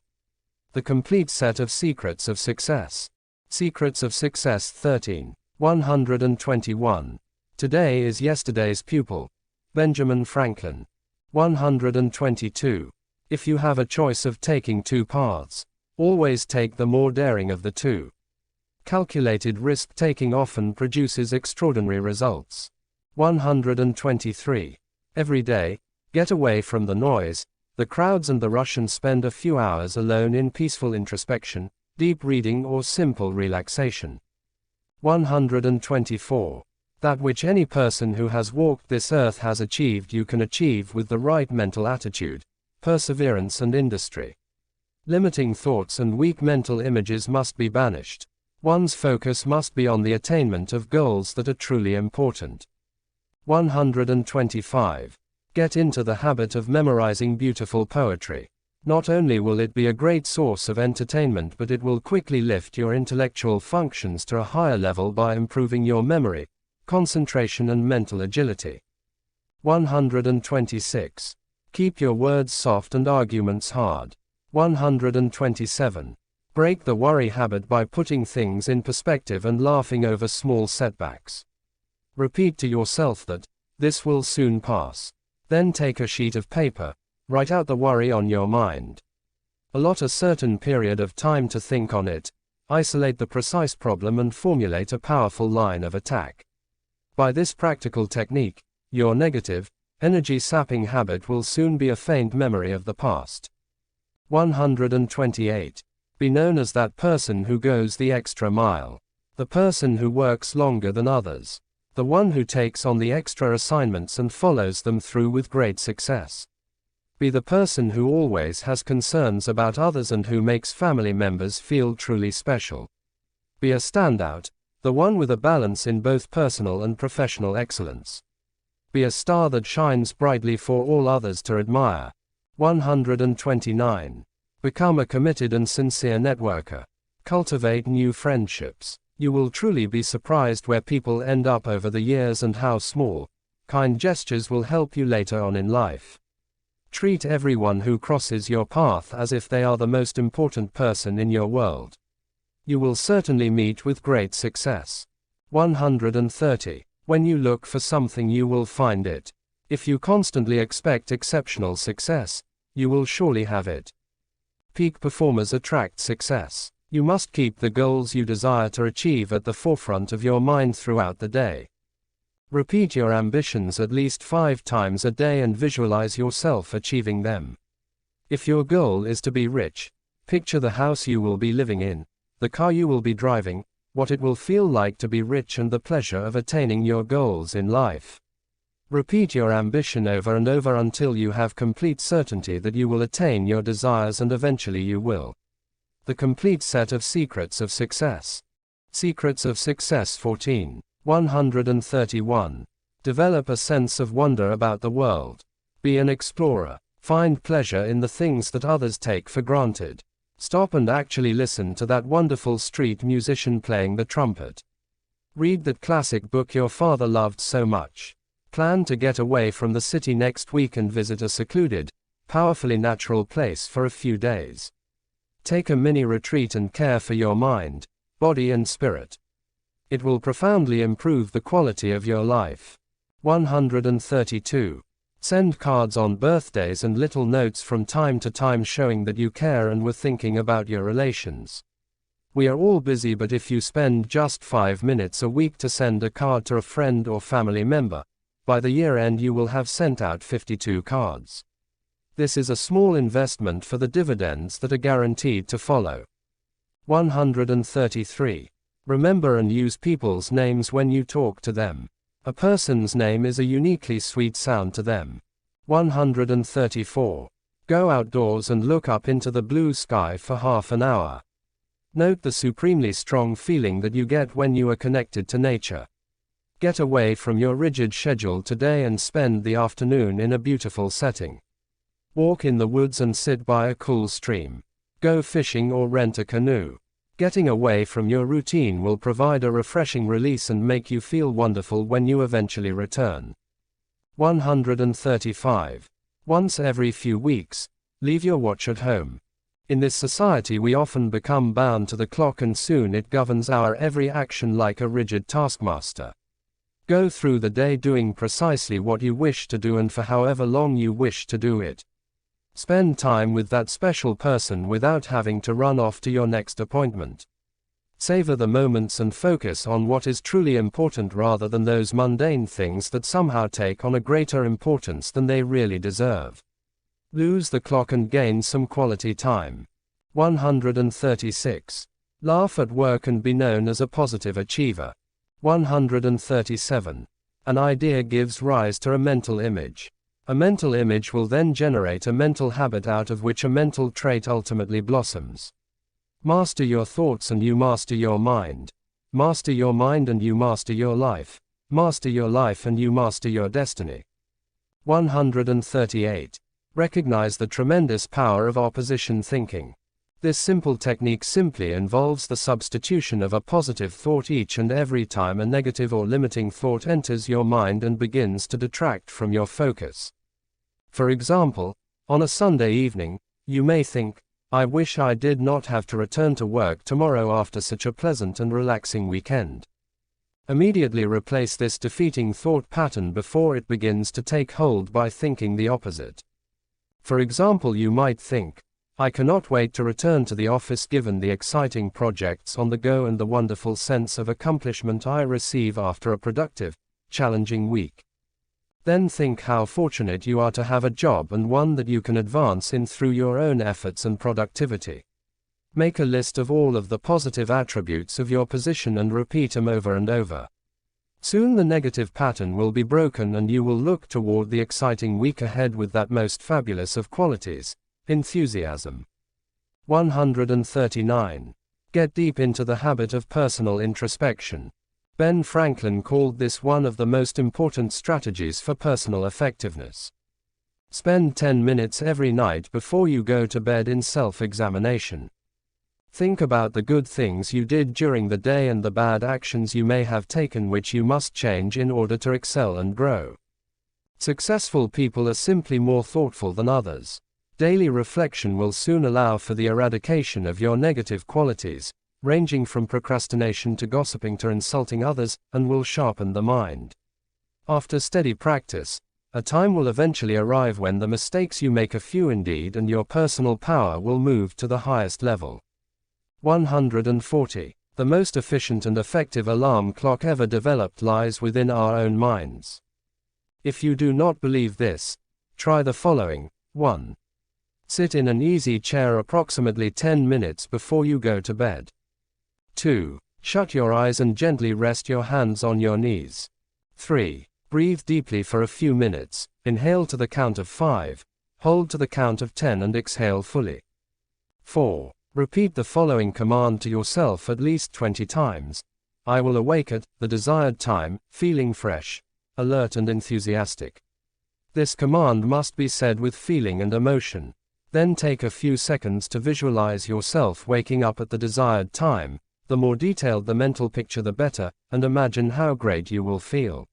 The complete set of secrets of success. Secrets of Success 13. 121. Today is yesterday's pupil. Benjamin Franklin. 122. If you have a choice of taking two paths, always take the more daring of the two. Calculated risk-taking often produces extraordinary results. 123. Every day, get away from the noise, the crowds and the rush, and spend a few hours alone in peaceful introspection, deep reading or simple relaxation. 124. That which any person who has walked this earth has achieved you can achieve with the right mental attitude, perseverance and industry. Limiting thoughts and weak mental images must be banished. One's focus must be on the attainment of goals that are truly important. 125. Get into the habit of memorizing beautiful poetry. Not only will it be a great source of entertainment, but it will quickly lift your intellectual functions to a higher level by improving your memory, concentration and mental agility. 126. Keep your words soft and arguments hard. 127. Break the worry habit by putting things in perspective and laughing over small setbacks. Repeat to yourself that, this will soon pass. Then take a sheet of paper, write out the worry on your mind. Allot a certain period of time to think on it, isolate the precise problem and formulate a powerful line of attack. By this practical technique, your negative, energy-sapping habit will soon be a faint memory of the past. 128. Be known as that person who goes the extra mile. The person who works longer than others. The one who takes on the extra assignments and follows them through with great success. Be the person who always has concerns about others and who makes family members feel truly special. Be a standout, the one with a balance in both personal and professional excellence. Be a star that shines brightly for all others to admire. 129. Become a committed and sincere networker. Cultivate new friendships. You will truly be surprised where people end up over the years and how small, kind gestures will help you later on in life. Treat everyone who crosses your path as if they are the most important person in your world. You will certainly meet with great success. 130. When you look for something, you will find it. If you constantly expect exceptional success, you will surely have it. Peak performers attract success. You must keep the goals you desire to achieve at the forefront of your mind throughout the day. Repeat your ambitions at least 5 times a day and visualize yourself achieving them. If your goal is to be rich, picture the house you will be living in, the car you will be driving, what it will feel like to be rich, and the pleasure of attaining your goals in life. Repeat your ambition over and over until you have complete certainty that you will attain your desires, and eventually you will. The complete set of secrets of success. Secrets of success 14. 131. Develop a sense of wonder about the world. Be an explorer. Find pleasure in the things that others take for granted. Stop and actually listen to that wonderful street musician playing the trumpet. Read that classic book your father loved so much. Plan to get away from the city next week and visit a secluded, powerfully natural place for a few days. Take a mini retreat and care for your mind, body and spirit. It will profoundly improve the quality of your life. 132. Send cards on birthdays and little notes from time to time showing that you care and were thinking about your relations. We are all busy, but if you spend just 5 minutes a week to send a card to a friend or family member, by the year end you will have sent out 52 cards. This is a small investment for the dividends that are guaranteed to follow. 133. Remember and use people's names when you talk to them. A person's name is a uniquely sweet sound to them. 134. Go outdoors and look up into the blue sky for half an hour. Note the supremely strong feeling that you get when you are connected to nature. Get away from your rigid schedule today and spend the afternoon in a beautiful setting. Walk in the woods and sit by a cool stream. Go fishing or rent a canoe. Getting away from your routine will provide a refreshing release and make you feel wonderful when you eventually return. 135. Once every few weeks, leave your watch at home. In this society we often become bound to the clock, and soon it governs our every action like a rigid taskmaster. Go through the day doing precisely what you wish to do and for however long you wish to do it. Spend time with that special person without having to run off to your next appointment. Savor the moments and focus on what is truly important rather than those mundane things that somehow take on a greater importance than they really deserve. Lose the clock and gain some quality time. 136. Laugh at work and be known as a positive achiever. 137. An idea gives rise to a mental image. A mental image will then generate a mental habit out of which a mental trait ultimately blossoms. Master your thoughts and you master your mind. Master your mind and you master your life. Master your life and you master your destiny. 138. Recognize the tremendous power of opposition thinking. This simple technique simply involves the substitution of a positive thought each and every time a negative or limiting thought enters your mind and begins to detract from your focus. For example, on a Sunday evening, you may think, "I wish I did not have to return to work tomorrow after such a pleasant and relaxing weekend." Immediately replace this defeating thought pattern before it begins to take hold by thinking the opposite. For example, you might think, "I cannot wait to return to the office given the exciting projects on the go and the wonderful sense of accomplishment I receive after a productive, challenging week." Then think how fortunate you are to have a job, and one that you can advance in through your own efforts and productivity. Make a list of all of the positive attributes of your position and repeat them over and over. Soon the negative pattern will be broken and you will look toward the exciting week ahead with that most fabulous of qualities, enthusiasm. 139. Get deep into the habit of personal introspection. Ben Franklin called this one of the most important strategies for personal effectiveness. Spend 10 minutes every night before you go to bed in self-examination. Think about the good things you did during the day and the bad actions you may have taken which you must change in order to excel and grow. Successful people are simply more thoughtful than others. Daily reflection will soon allow for the eradication of your negative qualities, ranging from procrastination to gossiping to insulting others, and will sharpen the mind. After steady practice, a time will eventually arrive when the mistakes you make are few indeed and your personal power will move to the highest level. 140. The most efficient and effective alarm clock ever developed lies within our own minds. If you do not believe this, try the following. 1. Sit in an easy chair approximately 10 minutes before you go to bed. 2. Shut your eyes and gently rest your hands on your knees. 3. Breathe deeply for a few minutes, inhale to the count of 5, hold to the count of 10 and exhale fully. 4. Repeat the following command to yourself at least 20 times. I will awake at the desired time, feeling fresh, alert and enthusiastic. This command must be said with feeling and emotion. Then take a few seconds to visualize yourself waking up at the desired time. The more detailed the mental picture the better, and imagine how great you will feel.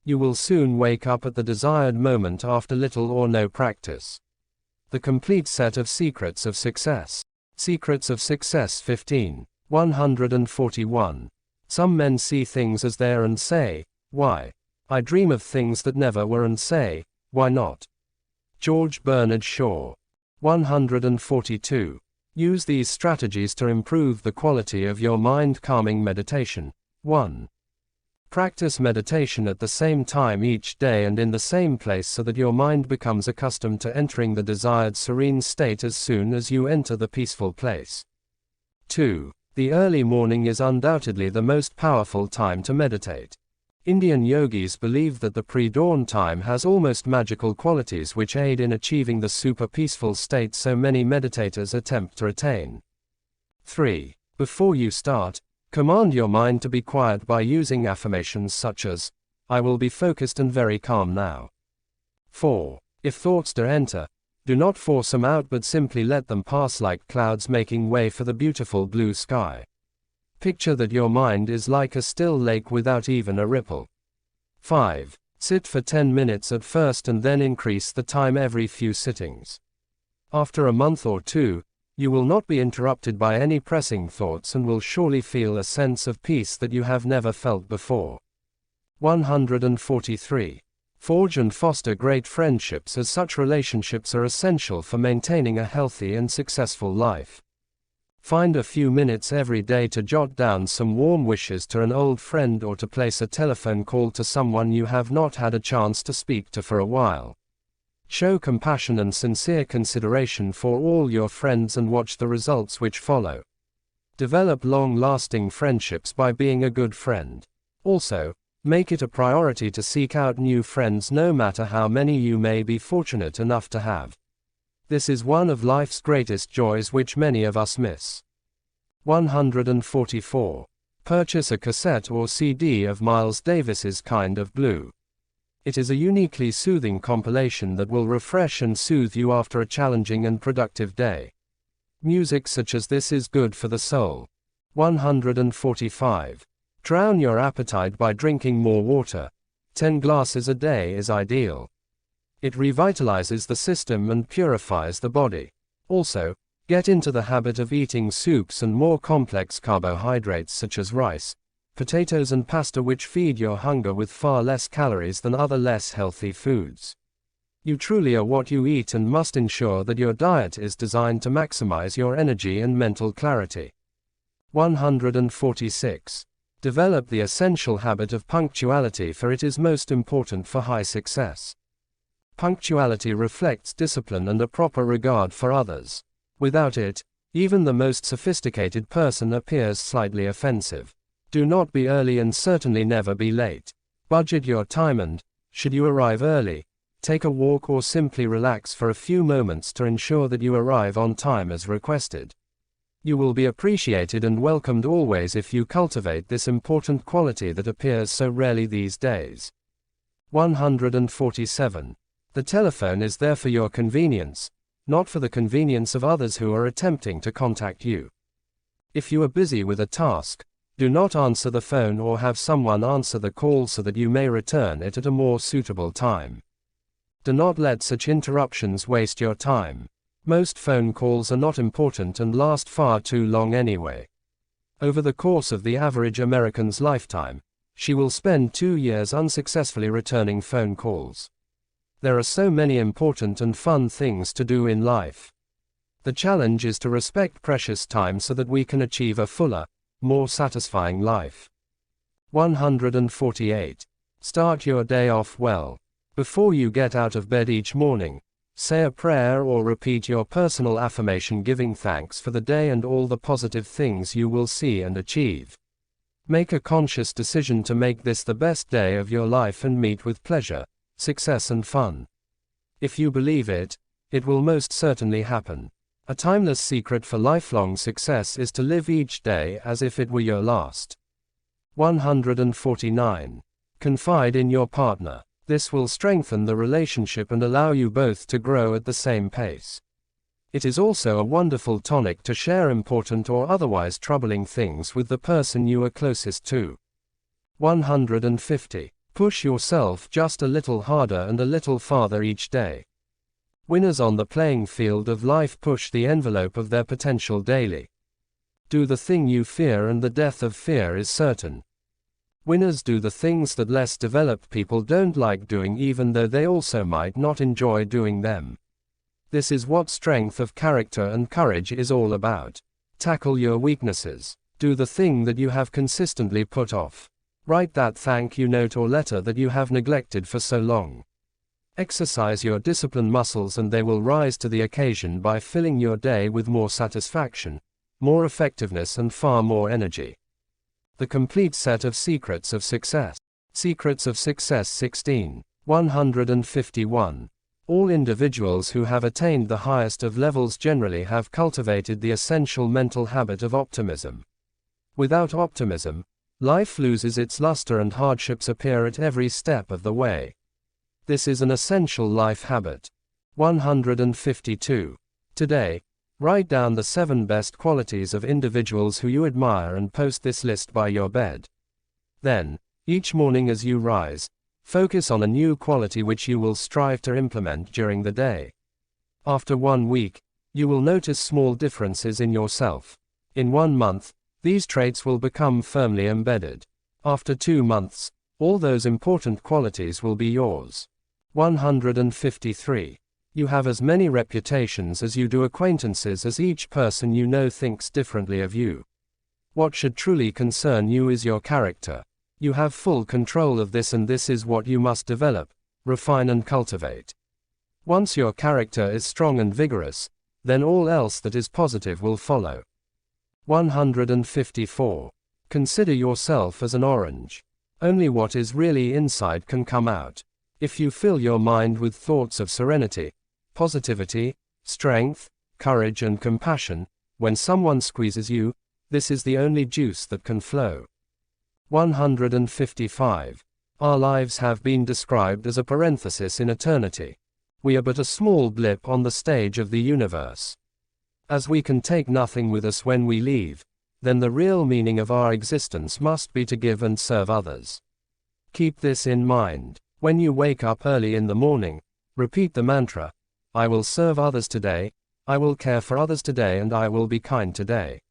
You will soon wake up at the desired moment after little or no practice. The complete set of secrets of success. Secrets of Success 15. 141. Some men see things as they are and say, why? I dream of things that never were and say, why not? George Bernard Shaw. 142. Use these strategies to improve the quality of your mind. Calming meditation. 1. Practice meditation at the same time each day and in the same place so that your mind becomes accustomed to entering the desired serene state as soon as you enter the peaceful place. 2. The early morning is undoubtedly the most powerful time to meditate. Indian yogis believe that the pre-dawn time has almost magical qualities which aid in achieving the super peaceful state so many meditators attempt to attain. 3. Before you start, command your mind to be quiet by using affirmations such as, I will be focused and very calm now. 4. If thoughts do enter, do not force them out but simply let them pass like clouds making way for the beautiful blue sky. Picture that your mind is like a still lake without even a ripple. 5. Sit for 10 minutes at first and then increase the time every few sittings. After a month or two, you will not be interrupted by any pressing thoughts and will surely feel a sense of peace that you have never felt before. 143. Forge and foster great friendships as such relationships are essential for maintaining a healthy and successful life. Find a few minutes every day to jot down some warm wishes to an old friend or to place a telephone call to someone you have not had a chance to speak to for a while. Show compassion and sincere consideration for all your friends and watch the results which follow. Develop long-lasting friendships by being a good friend. Also, make it a priority to seek out new friends no matter how many you may be fortunate enough to have. This is one of life's greatest joys which many of us miss. 144. Purchase a cassette or CD of Miles Davis's Kind of Blue. It is a uniquely soothing compilation that will refresh and soothe you after a challenging and productive day. Music such as this is good for the soul. 145. Drown your appetite by drinking more water. 10 glasses a day is ideal. It revitalizes the system and purifies the body. Also, get into the habit of eating soups and more complex carbohydrates such as rice, potatoes and pasta which feed your hunger with far less calories than other less healthy foods. You truly are what you eat and must ensure that your diet is designed to maximize your energy and mental clarity. 146. Develop the essential habit of punctuality for it is most important for high success. Punctuality reflects discipline and a proper regard for others. Without it, even the most sophisticated person appears slightly offensive. Do not be early and certainly never be late. Budget your time and, should you arrive early, take a walk or simply relax for a few moments to ensure that you arrive on time as requested. You will be appreciated and welcomed always if you cultivate this important quality that appears so rarely these days. 147. The telephone is there for your convenience, not for the convenience of others who are attempting to contact you. If you are busy with a task, do not answer the phone or have someone answer the call so that you may return it at a more suitable time. Do not let such interruptions waste your time. Most phone calls are not important and last far too long anyway. Over the course of the average American's lifetime, she will spend 2 years unsuccessfully returning phone calls. There are so many important and fun things to do in life. The challenge is to respect precious time so that we can achieve a fuller, more satisfying life. 148. Start your day off well. Before you get out of bed each morning, say a prayer or repeat your personal affirmation giving thanks for the day and all the positive things you will see and achieve. Make a conscious decision to make this the best day of your life and meet with pleasure, success and fun. If you believe it, it will most certainly happen. A timeless secret for lifelong success is to live each day as if it were your last. 149. Confide in your partner. This will strengthen the relationship and allow you both to grow at the same pace. It is also a wonderful tonic to share important or otherwise troubling things with the person you are closest to. 150. Push yourself just a little harder and a little farther each day. Winners on the playing field of life push the envelope of their potential daily. Do the thing you fear and the death of fear is certain. Winners do the things that less developed people don't like doing even though they also might not enjoy doing them. This is what strength of character and courage is all about. Tackle your weaknesses. Do the thing that you have consistently put off. Write that thank you note or letter that you have neglected for so long. Exercise your discipline muscles and they will rise to the occasion by filling your day with more satisfaction, more effectiveness and far more energy. The complete set of secrets of success. Secrets of Success 16. 151. All individuals who have attained the highest of levels generally have cultivated the essential mental habit of optimism. Without optimism, life loses its luster and hardships appear at every step of the way. This is an essential life habit. 152. Today, write down the 7 best qualities of individuals who you admire and post this list by your bed. Then, each morning as you rise, focus on a new quality which you will strive to implement during the day. After 1 week, you will notice small differences in yourself. In 1 month, these traits will become firmly embedded. After 2 months, all those important qualities will be yours. 153. You have as many reputations as you do acquaintances, as each person you know thinks differently of you. What should truly concern you is your character. You have full control of this and this is what you must develop, refine and cultivate. Once your character is strong and vigorous, then all else that is positive will follow. 154. Consider yourself as an orange. Only what is really inside can come out. If you fill your mind with thoughts of serenity, positivity, strength, courage and compassion, when someone squeezes you, this is the only juice that can flow. 155. Our lives have been described as a parenthesis in eternity. We are but a small blip on the stage of the universe. As we can take nothing with us when we leave, then the real meaning of our existence must be to give and serve others. Keep this in mind. When you wake up early in the morning, repeat the mantra, I will serve others today, I will care for others today and I will be kind today.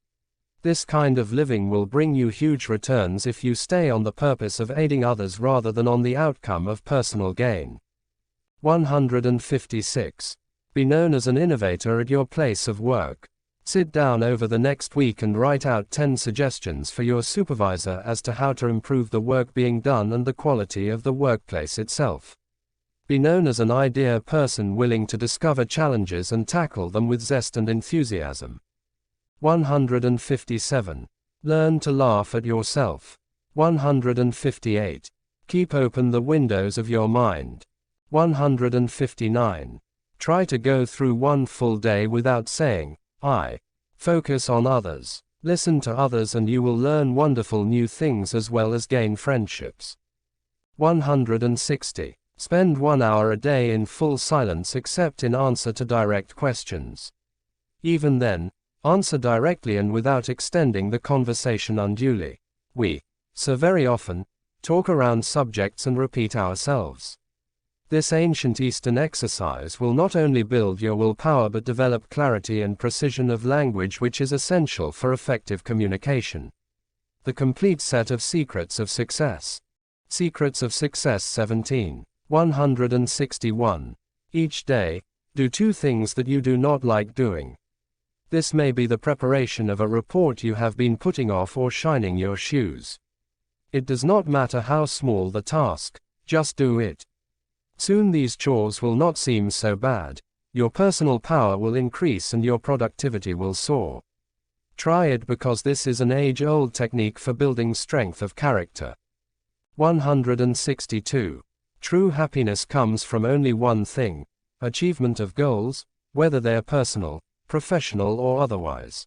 This kind of living will bring you huge returns if you stay on the purpose of aiding others rather than on the outcome of personal gain. 156. Be known as an innovator at your place of work. Sit down over the next week and write out 10 suggestions for your supervisor as to how to improve the work being done and the quality of the workplace itself. Be known as an idea person willing to discover challenges and tackle them with zest and enthusiasm. 157. Learn to laugh at yourself. 158. Keep open the windows of your mind. 159. Try to go through one full day without saying, I Focus on others. Listen to others and you will learn wonderful new things as well as gain friendships. 160. Spend 1 hour a day in full silence except in answer to direct questions. Even then, answer directly and without extending the conversation unduly. We, so very often, talk around subjects and repeat ourselves. This ancient Eastern exercise will not only build your willpower but develop clarity and precision of language, which is essential for effective communication. The complete set of secrets of success. Secrets of Success 17. 161. Each day, do 2 things that you do not like doing. This may be the preparation of a report you have been putting off or shining your shoes. It does not matter how small the task, just do it. Soon these chores will not seem so bad, your personal power will increase and your productivity will soar. Try it because this is an age-old technique for building strength of character. 162. True happiness comes from only one thing: achievement of goals, whether they are personal, professional or otherwise.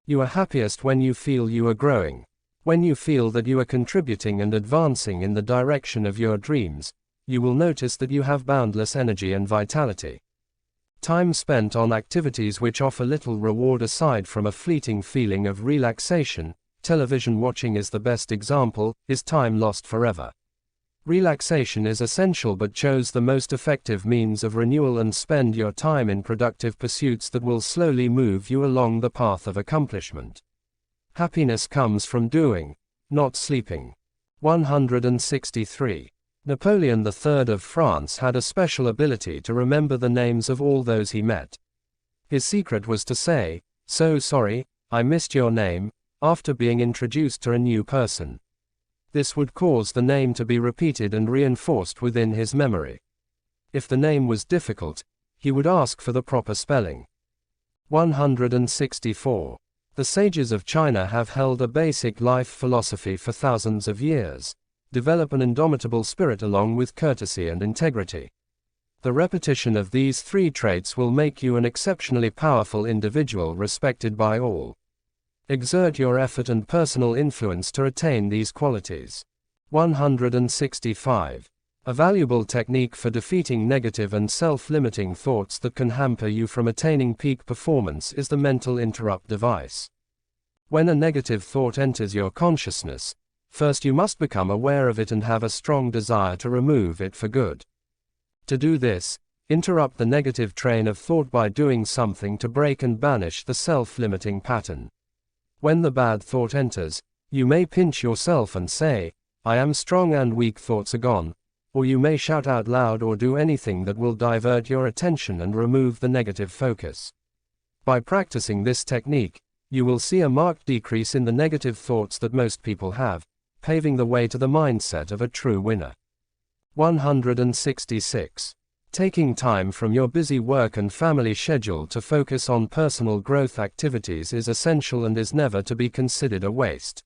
You are happiest when you feel you are growing. When you feel that you are contributing and advancing in the direction of your dreams, you will notice that you have boundless energy and vitality. Time spent on activities which offer little reward aside from a fleeting feeling of relaxation, television watching is the best example, is time lost forever. Relaxation is essential, but choose the most effective means of renewal and spend your time in productive pursuits that will slowly move you along the path of accomplishment. Happiness comes from doing, not sleeping. 163. Napoleon III of France had a special ability to remember the names of all those he met. His secret was to say, "So sorry, I missed your name," after being introduced to a new person. This would cause the name to be repeated and reinforced within his memory. If the name was difficult, he would ask for the proper spelling. 164. The sages of China have held a basic life philosophy for thousands of years: develop an indomitable spirit along with courtesy and integrity. The repetition of these 3 traits will make you an exceptionally powerful individual respected by all. Exert your effort and personal influence to attain these qualities. 165. A valuable technique for defeating negative and self-limiting thoughts that can hamper you from attaining peak performance is the mental interrupt device. When a negative thought enters your consciousness, first you must become aware of it and have a strong desire to remove it for good. To do this, interrupt the negative train of thought by doing something to break and banish the self-limiting pattern. When the bad thought enters, you may pinch yourself and say, "I am strong and weak thoughts are gone," or you may shout out loud or do anything that will divert your attention and remove the negative focus. By practicing this technique, you will see a marked decrease in the negative thoughts that most people have, paving the way to the mindset of a true winner. 166. Taking time from your busy work and family schedule to focus on personal growth activities is essential and is never to be considered a waste.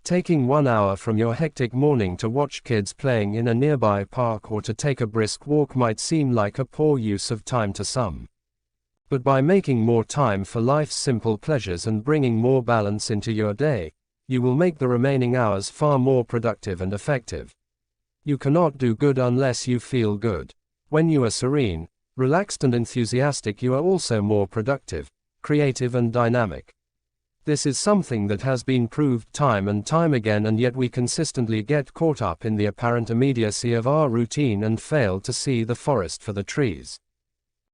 Taking 1 hour from your hectic morning to watch kids playing in a nearby park or to take a brisk walk might seem like a poor use of time to some. But by making more time for life's simple pleasures and bringing more balance into your day, you will make the remaining hours far more productive and effective. You cannot do good unless you feel good. When you are serene, relaxed and enthusiastic, you are also more productive, creative and dynamic. This is something that has been proved time and time again, and yet we consistently get caught up in the apparent immediacy of our routine and fail to see the forest for the trees.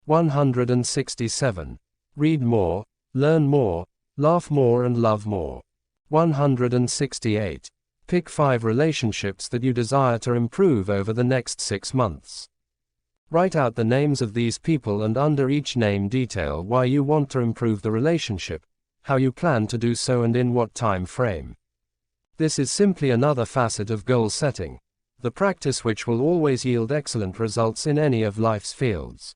167. Read more, learn more, laugh more and love more. 168. Pick 5 relationships that you desire to improve over the next 6 months. Write out the names of these people and under each name detail why you want to improve the relationship, how you plan to do so and in what time frame. This is simply another facet of goal setting, the practice which will always yield excellent results in any of life's fields.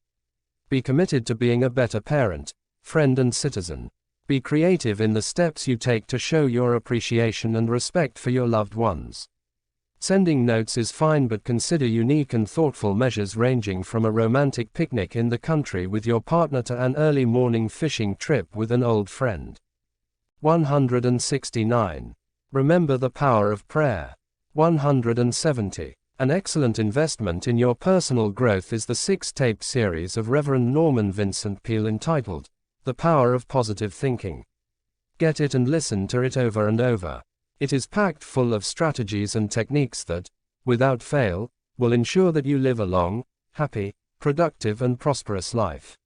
Be committed to being a better parent, friend and citizen. Be creative in the steps you take to show your appreciation and respect for your loved ones. Sending notes is fine, but consider unique and thoughtful measures ranging from a romantic picnic in the country with your partner to an early morning fishing trip with an old friend. 169. Remember the power of prayer. 170. An excellent investment in your personal growth is the 6-tape series of Reverend Norman Vincent Peale entitled, The Power of Positive Thinking. Get it and listen to it over and over. It is packed full of strategies and techniques that, without fail, will ensure that you live a long, happy, productive and prosperous life.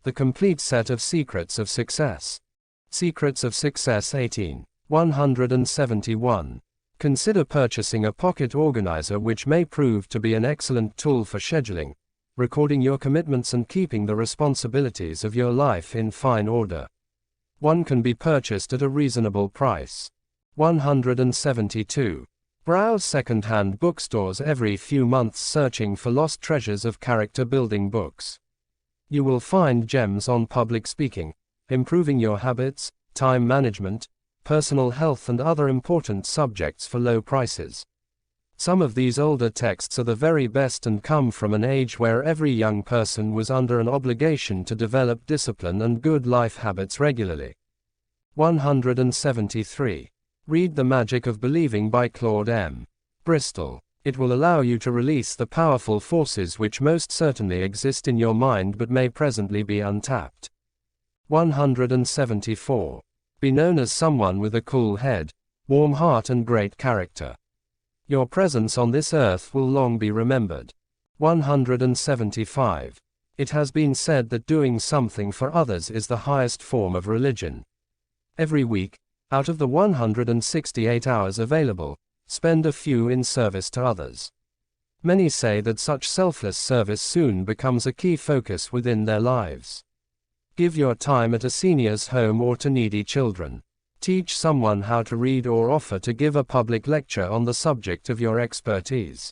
The complete set of Secrets of Success. Secrets of Success 18. 171. Consider purchasing a pocket organizer, which may prove to be an excellent tool for scheduling, recording your commitments and keeping the responsibilities of your life in fine order. One can be purchased at a reasonable price. 172. Browse second-hand bookstores every few months searching for lost treasures of character-building books. You will find gems on public speaking, improving your habits, time management, personal health and other important subjects for low prices. Some of these older texts are the very best and come from an age where every young person was under an obligation to develop discipline and good life habits regularly. 173. Read The Magic of Believing by Claude M. Bristol. It will allow you to release the powerful forces which most certainly exist in your mind but may presently be untapped. 174. Be known as someone with a cool head, warm heart and great character. Your presence on this earth will long be remembered. 175. It has been said that doing something for others is the highest form of religion. Every week, out of the 168 hours available, spend a few in service to others. Many say that such selfless service soon becomes a key focus within their lives. Give your time at a senior's home or to needy children. Teach someone how to read or offer to give a public lecture on the subject of your expertise.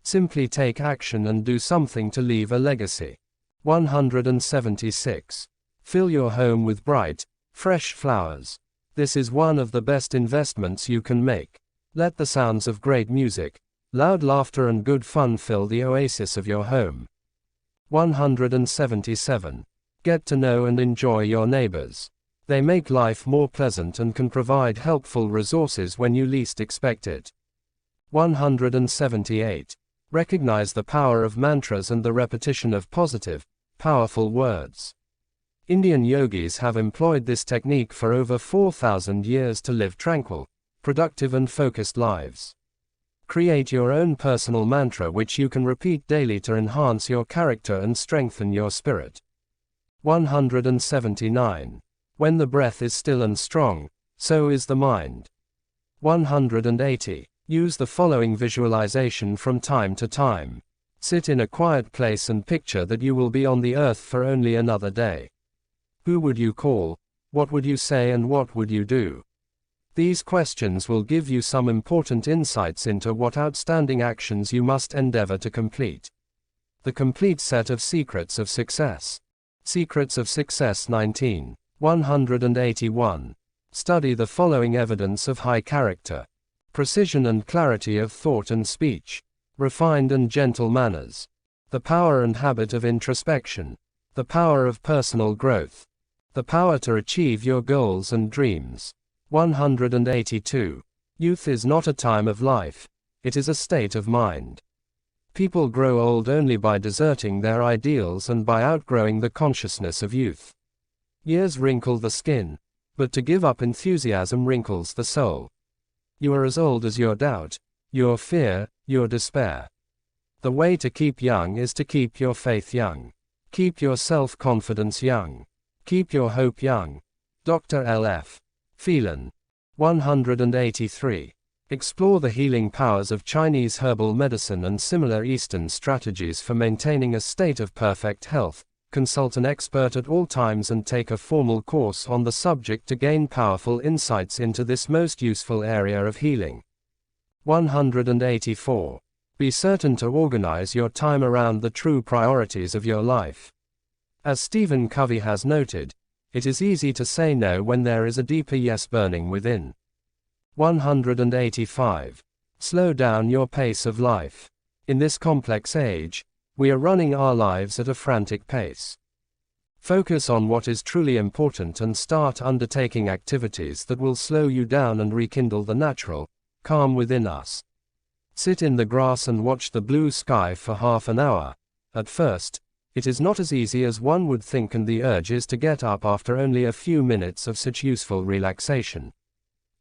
Simply take action and do something to leave a legacy. 176. Fill your home with bright, fresh flowers. This is one of the best investments you can make. Let the sounds of great music, loud laughter and good fun fill the oasis of your home. 177. Get to know and enjoy your neighbors. They make life more pleasant and can provide helpful resources when you least expect it. 178. Recognize the power of mantras and the repetition of positive, powerful words. Indian yogis have employed this technique for over 4,000 years to live tranquil, productive and focused lives. Create your own personal mantra which you can repeat daily to enhance your character and strengthen your spirit. 179. When the breath is still and strong, so is the mind. 180. Use the following visualization from time to time. Sit in a quiet place and picture that you will be on the earth for only another day. Who would you call, what would you say and what would you do? These questions will give you some important insights into what outstanding actions you must endeavor to complete. The complete set of Secrets of Success. Secrets of Success 19. 181. Study the following evidence of high character. Precision and clarity of thought and speech. Refined and gentle manners. The power and habit of introspection. The power of personal growth. The power to achieve your goals and dreams. 182. Youth is not a time of life, it is a state of mind. People grow old only by deserting their ideals and by outgrowing the consciousness of youth. Years wrinkle the skin, but to give up enthusiasm wrinkles the soul. You are as old as your doubt, your fear, your despair. The way to keep young is to keep your faith young. Keep your self-confidence young. Keep your hope young. Dr. L.F. Phelan. 183. Explore the healing powers of Chinese herbal medicine and similar Eastern strategies for maintaining a state of perfect health. Consult an expert at all times and take a formal course on the subject to gain powerful insights into this most useful area of healing. 184. Be certain to organize your time around the true priorities of your life. As Stephen Covey has noted, it is easy to say no when there is a deeper yes burning within. 185. Slow down your pace of life. In this complex age, we are running our lives at a frantic pace. Focus on what is truly important and start undertaking activities that will slow you down and rekindle the natural calm within us. Sit in the grass and watch the blue sky for half an hour. At first, it is not as easy as one would think, and the urge is to get up after only a few minutes of such useful relaxation.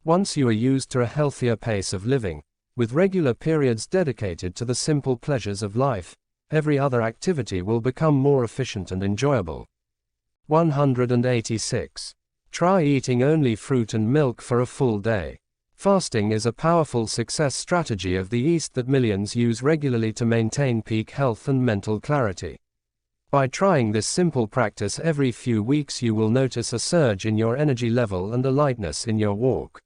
Once you are used to a healthier pace of living, with regular periods dedicated to the simple pleasures of life, every other activity will become more efficient and enjoyable. 186. Try eating only fruit and milk for a full day. Fasting is a powerful success strategy of the East that millions use regularly to maintain peak health and mental clarity. By trying this simple practice every few weeks, you will notice a surge in your energy level and a lightness in your walk.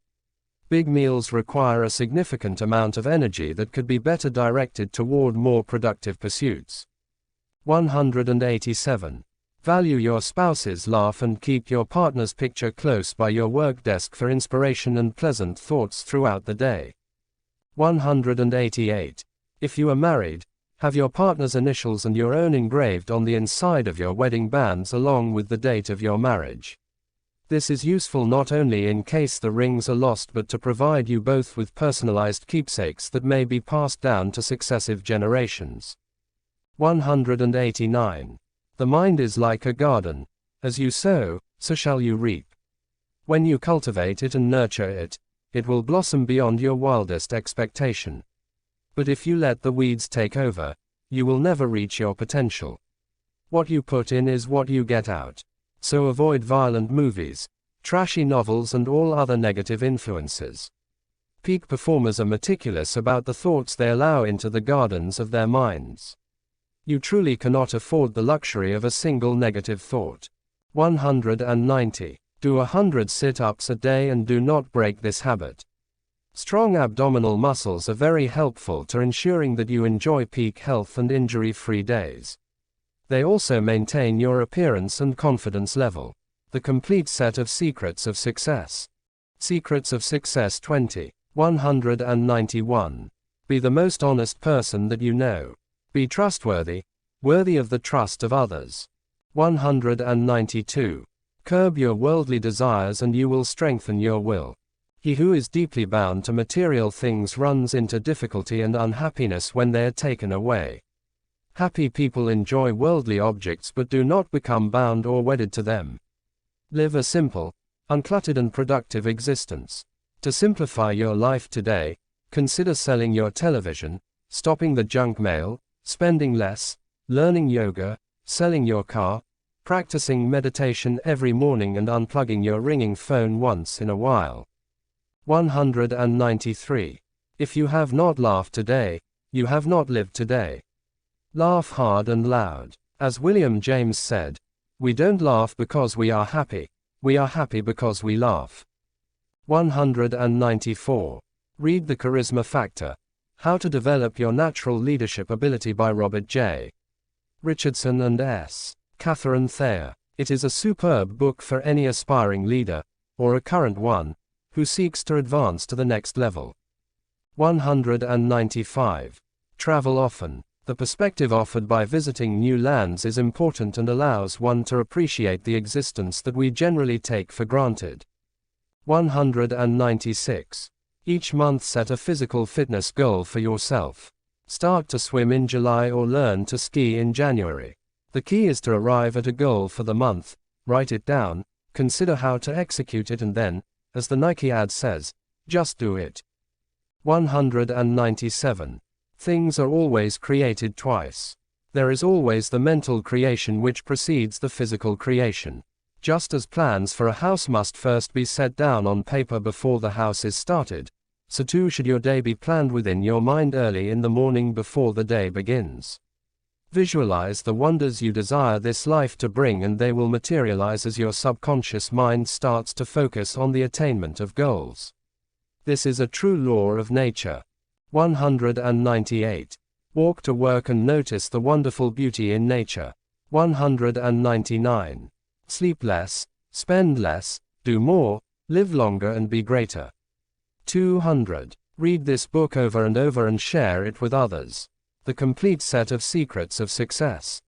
Big meals require a significant amount of energy that could be better directed toward more productive pursuits. 187. Value your spouse's laugh and keep your partner's picture close by your work desk for inspiration and pleasant thoughts throughout the day. 188. If you are married, have your partner's initials and your own engraved on the inside of your wedding bands along with the date of your marriage. This is useful not only in case the rings are lost, but to provide you both with personalized keepsakes that may be passed down to successive generations. 189. The mind is like a garden. As you sow, so shall you reap. When you cultivate it and nurture it, it will blossom beyond your wildest expectation. But if you let the weeds take over, you will never reach your potential. What you put in is what you get out. So avoid violent movies, trashy novels and all other negative influences. Peak performers are meticulous about the thoughts they allow into the gardens of their minds. You truly cannot afford the luxury of a single negative thought. 190. Do 100 sit-ups a day and do not break this habit. Strong abdominal muscles are very helpful to ensuring that you enjoy peak health and injury-free days. They also maintain your appearance and confidence level. The complete set of secrets of success. Secrets of success 20. 191. Be the most honest person that you know. Be trustworthy, worthy of the trust of others. 192. Curb your worldly desires and you will strengthen your will. He who is deeply bound to material things runs into difficulty and unhappiness when they are taken away. Happy people enjoy worldly objects but do not become bound or wedded to them. Live a simple, uncluttered and productive existence. To simplify your life today, consider selling your television, stopping the junk mail, spending less, learning yoga, selling your car, practicing meditation every morning and unplugging your ringing phone once in a while. 193. If you have not laughed today, you have not lived today. Laugh hard and loud. As William James said, we don't laugh because we are happy because we laugh. 194. Read The Charisma Factor. How to Develop Your Natural Leadership Ability by Robert J. Richardson and S. Catherine Thayer. It is a superb book for any aspiring leader, or a current one, who seeks to advance to the next level. 195. Travel often. The perspective offered by visiting new lands is important and allows one to appreciate the existence that we generally take for granted. 196. Each month set a physical fitness goal for yourself. Start to swim in July or learn to ski in January. The key is to arrive at a goal for the month, write it down, consider how to execute it and then, as the Nike ad says, just do it. 197. Things are always created twice. There is always the mental creation which precedes the physical creation. Just as plans for a house must first be set down on paper before the house is started, so too should your day be planned within your mind early in the morning before the day begins. Visualize the wonders you desire this life to bring and they will materialize as your subconscious mind starts to focus on the attainment of goals. This is a true law of nature. 198. Walk to work and notice the wonderful beauty in nature. 199. Sleep less, spend less, do more, live longer and be greater. 200. Read this book over and over and share it with others. The complete set of secrets of success.